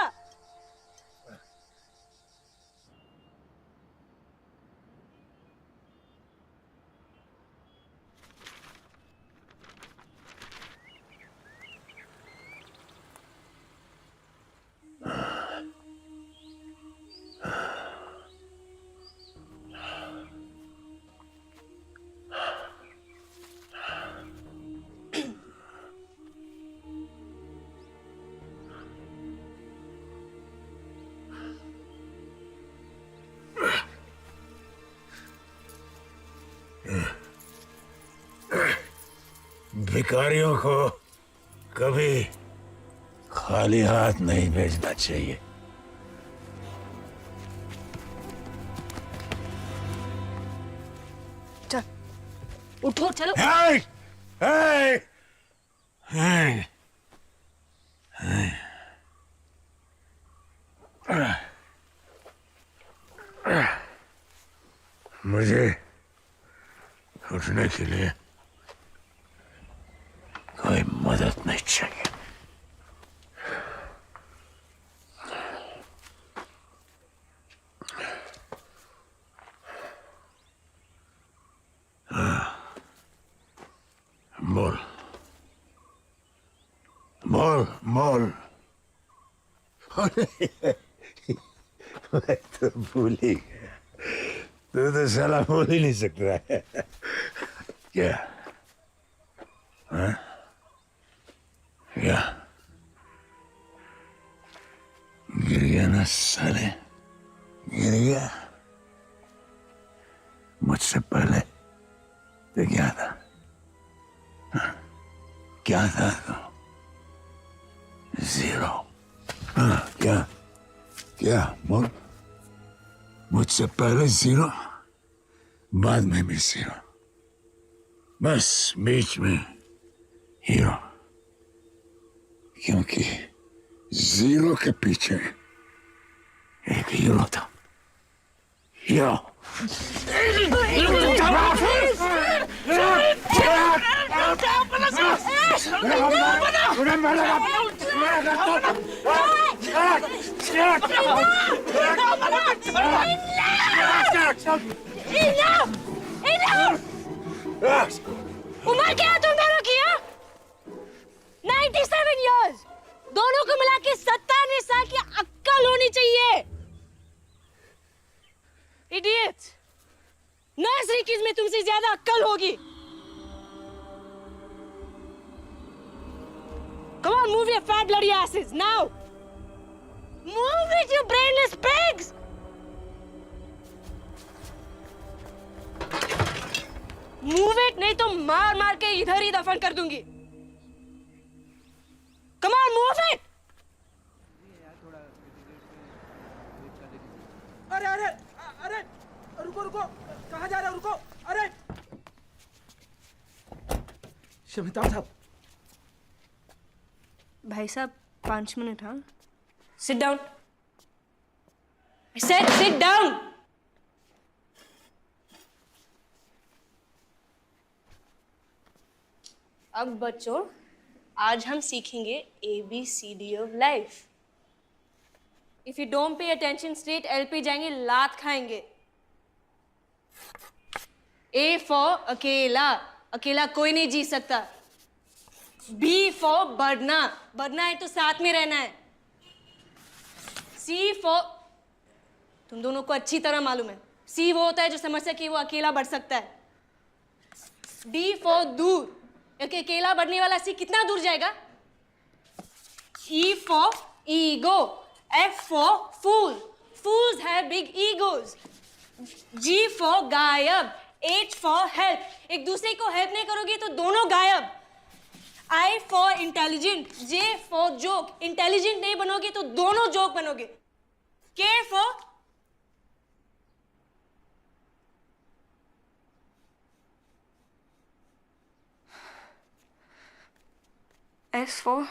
भिखारियों को कभी खाली हाथ नहीं भेजना चाहिए। चल, उठो, चलो। Hey! Hey! Hey! मुझे उठने के लिए कोई मदद नहीं चाहिए। बोल बोल बोल। मैं तो भूल ही गया, तू तो साला बोल ही नहीं सकता है। क्या हाँ? क्या गिर गया ना साले, गिर गया। मुझसे पहले तो क्या था? हाँ? क्या था तो? जीरो। हाँ, क्या क्या बोल। मुझसे पहले जीरो, बाद में भी जीरो, बस बीच में हीरो। क्योंकि जीरो के पीछे एक हीरो था। हीरो। उम्र क्या है तुम दोनों की? 97 years, दोनों को मिला के 97 साल की अक्ल होनी चाहिए। Idiots, नर्सरी किड्स में तुमसे ज्यादा अक्ल होगी। Come on, move your fat bloody asses now. Move it, you brainless pigs. Move it, नहीं तो मार मार के इधर ही दफन कर दूंगी। Come on, move it. अरे अरे अरे रुको रुको, कहाँ जा रहे हो? रुको, अरे शमिता साहब। भाई साहब 5 मिनट। हाँ, sit down. I said sit down. अब बच्चों, आज हम सीखेंगे ABCD of life. If you don't pay attention, straight L पे जाएंगे, लात खाएंगे। A for अकेला, अकेला कोई नहीं जी सकता। B for बढ़ना, बढ़ना है तो साथ में रहना है। C for, तुम दोनों को अच्छी तरह मालूम है, C वो होता है जो समझ सके वो अकेला बढ़ सकता है। D for दूर, एक अकेला बढ़ने वाला C कितना दूर जाएगा? E for ego, F for fool, fools have big egos. G for गायब, H for help, एक दूसरे को हेल्प नहीं करोगे तो दोनों गायब। I for intelligent, J for joke, intelligent नहीं बनोगे तो दोनों जोक बनोगे। K for PS4.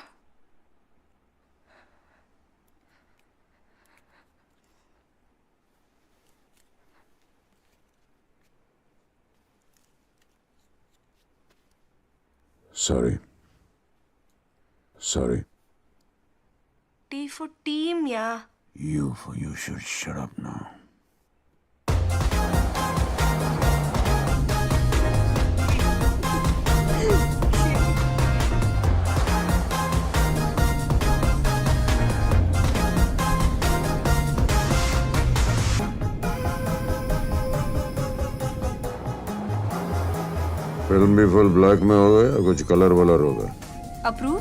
Sorry. Sorry. T for team, yeah. You should shut up now. Film भी फुल ब्लैक में होगा या कुछ कलर वलर होगा? अप्रूव?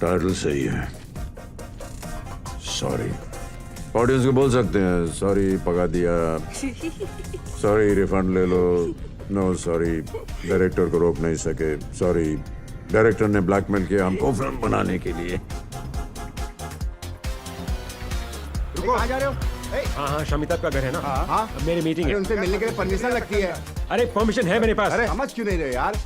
टाइटल सही है। सॉरी। ऑडियंस को बोल सकते हैं सॉरी पका दिया, सॉरी रिफंड ले लो, नो सॉरी डायरेक्टर को रोक नहीं सके, सॉरी डायरेक्टर ने ब्लैकमेल किया हमको फिल्म बनाने के लिए। कहाँ जा रहे हो? हाँ शमिताभ का घर है ना? हाँ मेरी मीटिंग है। उनसे मिलने के लिए परमिशन लगती है। अरे परमिशन है मेरे पास। अरे समझ क्यों नहीं रहे यार?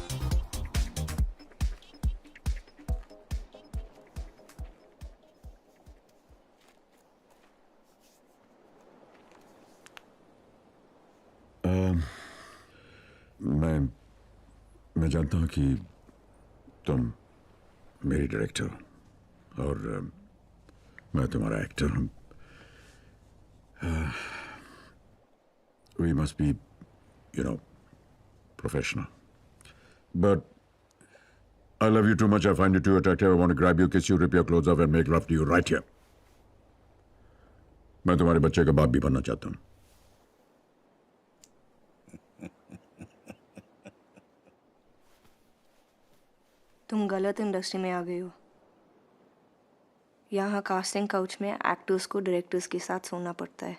मैं जानता हूँ कि तुम मेरी डायरेक्टर हो और मैं तुम्हारा एक्टर हूँ। We must be, professional. But I love you too much. I find you too attractive. I want to grab you, kiss you, rip your clothes off, and make love to you right here. मैं तुम्हारे बच्चे का बाप भी बनना चाहता हूँ। तुम गलत इंडस्ट्री में आ गए हो। यहाँ कास्टिंग काउच में एक्टर्स को डायरेक्टर्स के साथ सोना पड़ता है,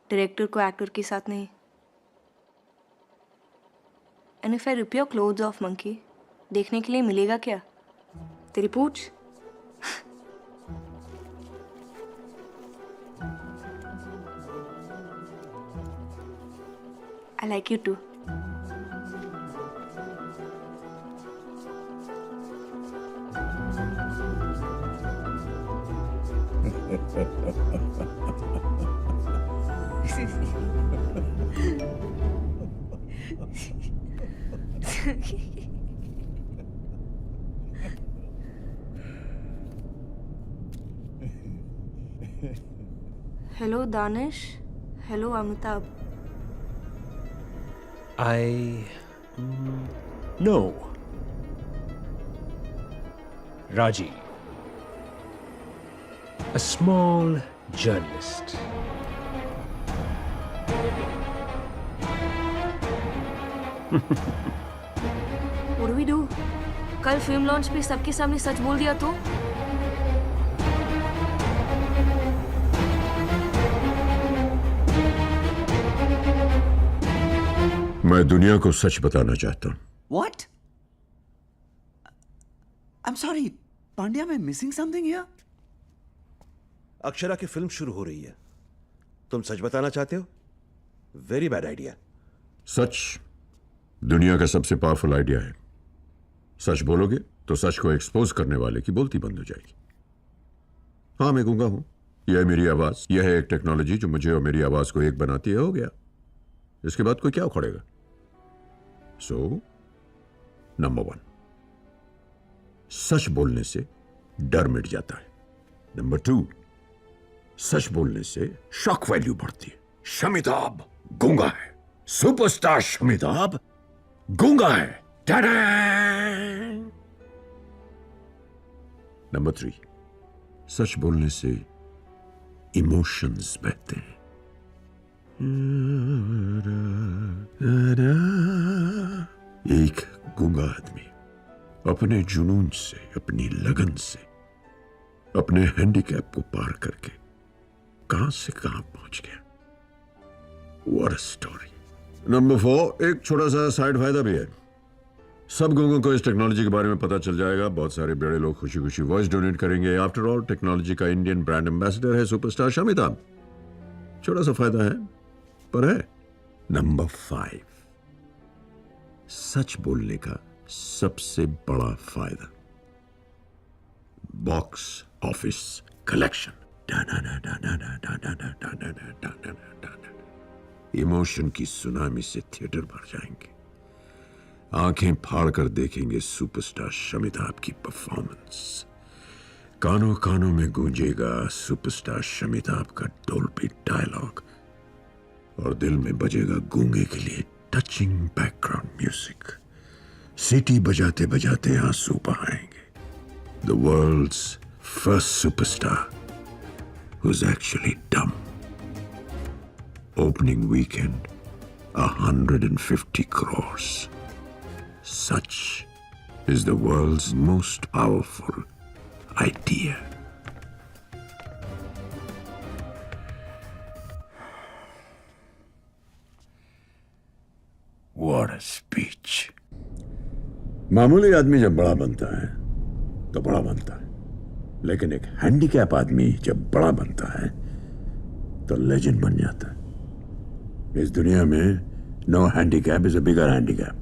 डायरेक्टर को एक्टर के साथ नहीं। And if I rip your clothes off monkey, देखने के लिए मिलेगा क्या? तेरी पूछ। I like you too. Hello Danish. Hello Amitabh. No. Raji. A small journalist. What do we do? कल फिल्म लॉन्च पे सबके सामने सच बोल दिया तो? मैं दुनिया को सच बताना चाहता हूँ। What? I'm sorry, पांड्या, मैं missing something here? अक्षरा की फिल्म शुरू हो रही है, तुम सच बताना चाहते हो? Very bad idea. सच दुनिया का सबसे पावरफुल आइडिया है। सच बोलोगे तो सच को एक्सपोज करने वाले की बोलती बंद हो जाएगी। हाँ, मैं गूंगा हूं, यह है मेरी आवाज, यह है एक टेक्नोलॉजी जो मुझे और मेरी आवाज को एक बनाती है। हो गया, इसके बाद कोई क्या उखड़ेगा? सो नंबर 1, सच बोलने से डर मिट जाता है। नंबर 2, सच बोलने से शॉक वैल्यू बढ़ती है। शमिताभ गूंगा है, सुपरस्टार शमिताभ गूंगा है। टाडा! नंबर 3, सच बोलने से इमोशंस बहते हैं। एक गूंगा आदमी अपने जुनून से, अपनी लगन से, अपने हैंडीकैप को पार करके कहां से कहां पहुंच गया। What a story. नंबर 4, एक छोटा सा साइड फायदा भी है। सब गूंगों को इस टेक्नोलॉजी के बारे में पता चल जाएगा। बहुत सारे बड़े लोग खुशी खुशी वॉइस डोनेट करेंगे। आफ्टर ऑल टेक्नोलॉजी का इंडियन ब्रांड एम्बेसडर है सुपरस्टार शमिताभ। छोटा सा फायदा है, पर है। नंबर 5, सच बोलने का सबसे बड़ा फायदा। बॉक्स ऑफिस कलेक्शन, इमोशन की सुनामी से थिएटर भर जाएंगे। आंखें फाड़कर देखेंगे सुपरस्टार शमिताभ की परफॉर्मेंस। कानों कानों में गूंजेगा सुपरस्टार शमिताभ का डोल्बी डायलॉग, और दिल में बजेगा गूंगे के लिए टचिंग बैकग्राउंड म्यूजिक। सीटी बजाते बजाते आंसू बहाएंगे। The world's first superstar who's actually dumb. Opening weekend, 150 crores. Such is the world's most powerful idea. What a speech. मामूली आदमी जब बड़ा बनता है तो बड़ा बनता है, लेकिन एक हैंडीकैप आदमी जब बड़ा बनता है तो लेजेंड बन जाता है। इस दुनिया में no handicap is a bigger handicap.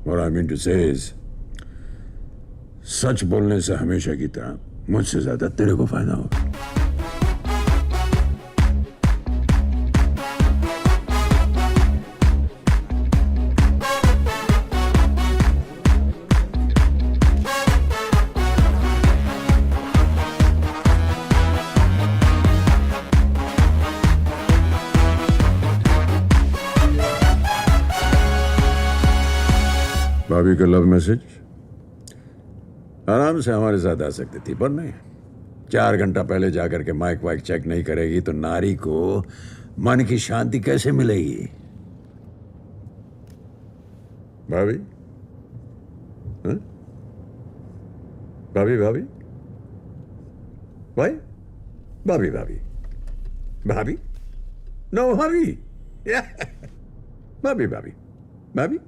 What I mean to say is, सच बोलने से हमेशा की तरह मुझसे ज्यादा तेरे को फायदा होगा। भाभी का लव मैसेज आराम से हमारे साथ आ सकती थी, पर नहीं। 4 घंटा पहले जाकर के माइक वाइक चेक नहीं करेगी तो नारी को मन की शांति कैसे मिलेगी? भाभी, हाँ? भाभी भाभी भाई, भाभी भाभी भाभी, नो भाभी, भाभी भाभी भाभी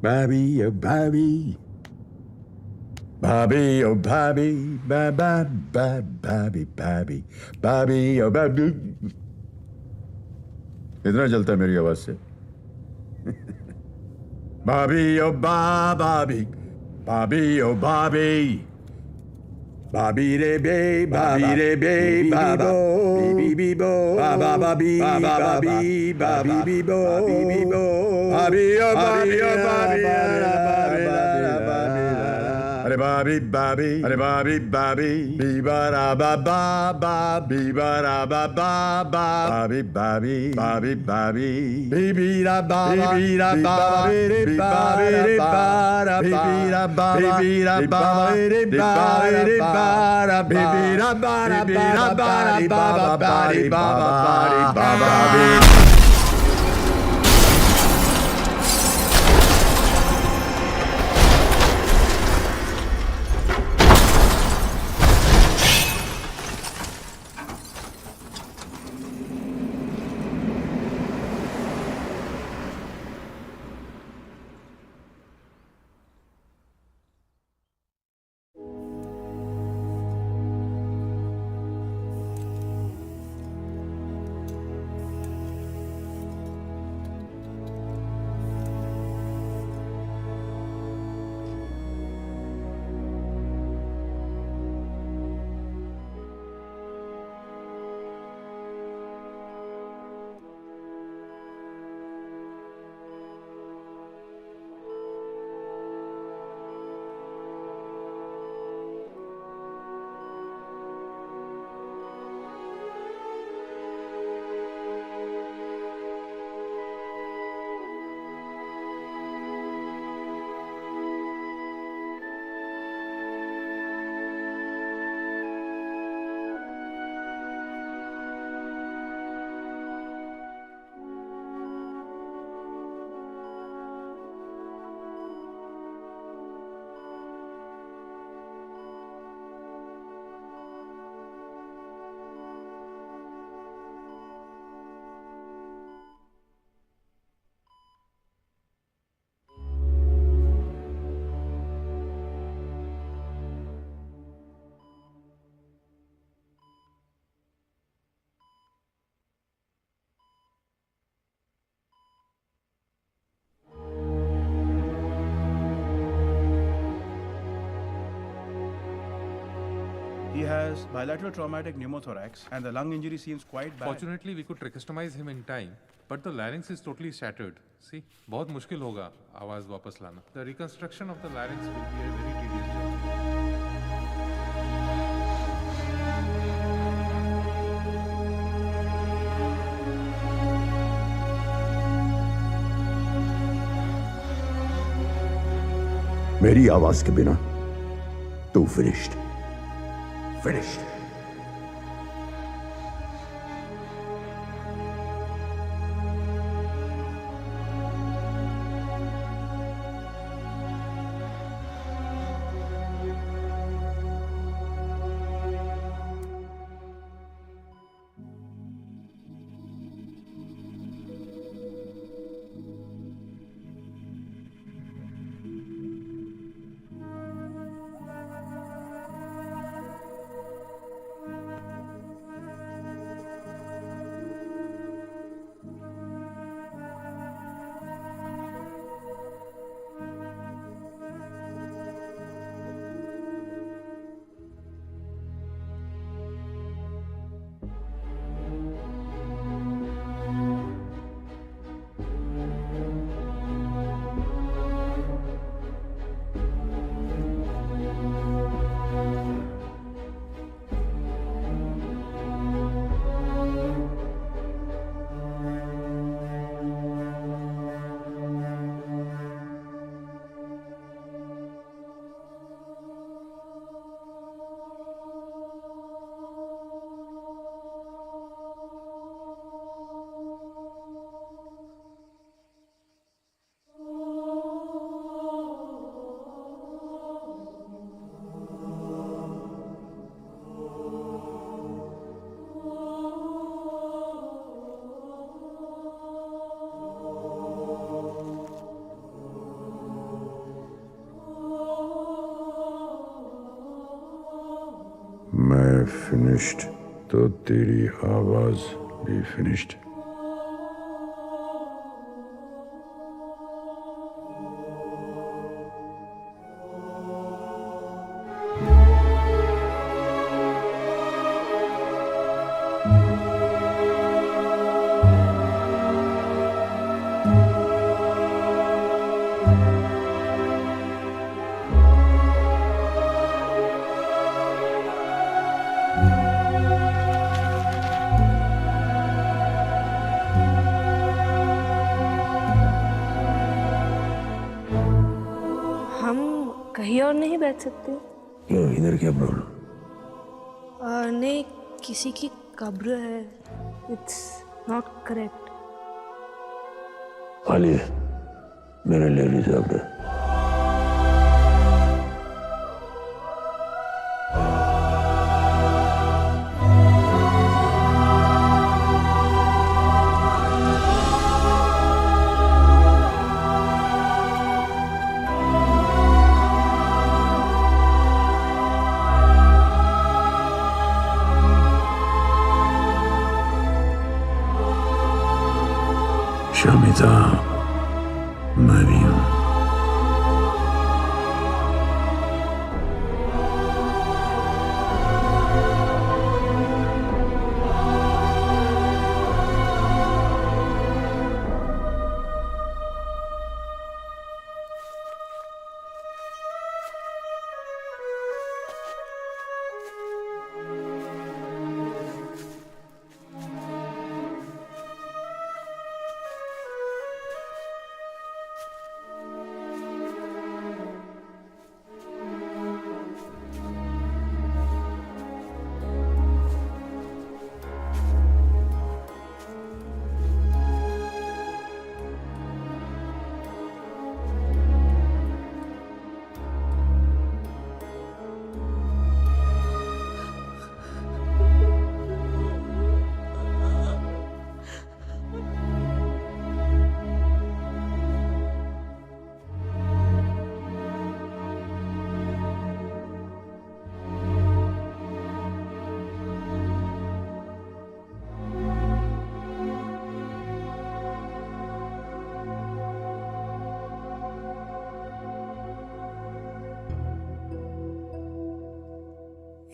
भाभी ओ भाभी, भाभी ओ भाभी, भाभी भाभी भाभी ओ भाभी। इतना चलता है मेरी आवाज से? भाभी ओ भाभी, भाभी ओ भाभी, भाभी रे बे, भाभी रे बे, बाबा बीबी बो, बाबा भाभी, भाभी भाभी बो, भाभी ओ भाभी ओ भाभी, अरे भाभी भाभी, अरे भाभी भाभी, बीबारा बाबा बीबारा बाबा भाभी भाभी, भाभी भाभी, बीबीरा बाबा बीबीरा बाबा रे बाबा रे बारा बीबीरा बाबा बीबीरा बाबा रे बाबा रे बारा बीबीरा बारा बीबीरा बारा बाबा बारी बाबा बारी बाबा। has bilateral traumatic pneumothorax and the lung injury seems quite bad. Fortunately, we could tracheostomize him in time, but the larynx is totally shattered. See, बहुत मुश्किल होगा आवाज वापस लाना. The reconstruction of the larynx will be a very tedious job. मेरी आवाज के बिना तू फिनिश्ड फिनिश्ड मैं फिनिश्ड तो तेरी आवाज भी फिनिश्ड कहीं और नहीं बैठ सकते? क्यों, इधर क्या प्रॉब्लम? नहीं, किसी की कब्र है. It's not correct. खाली है, मेरे लिए रिजर्व है. शमिता, मैं भी हूं.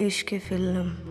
इश्क फिल्म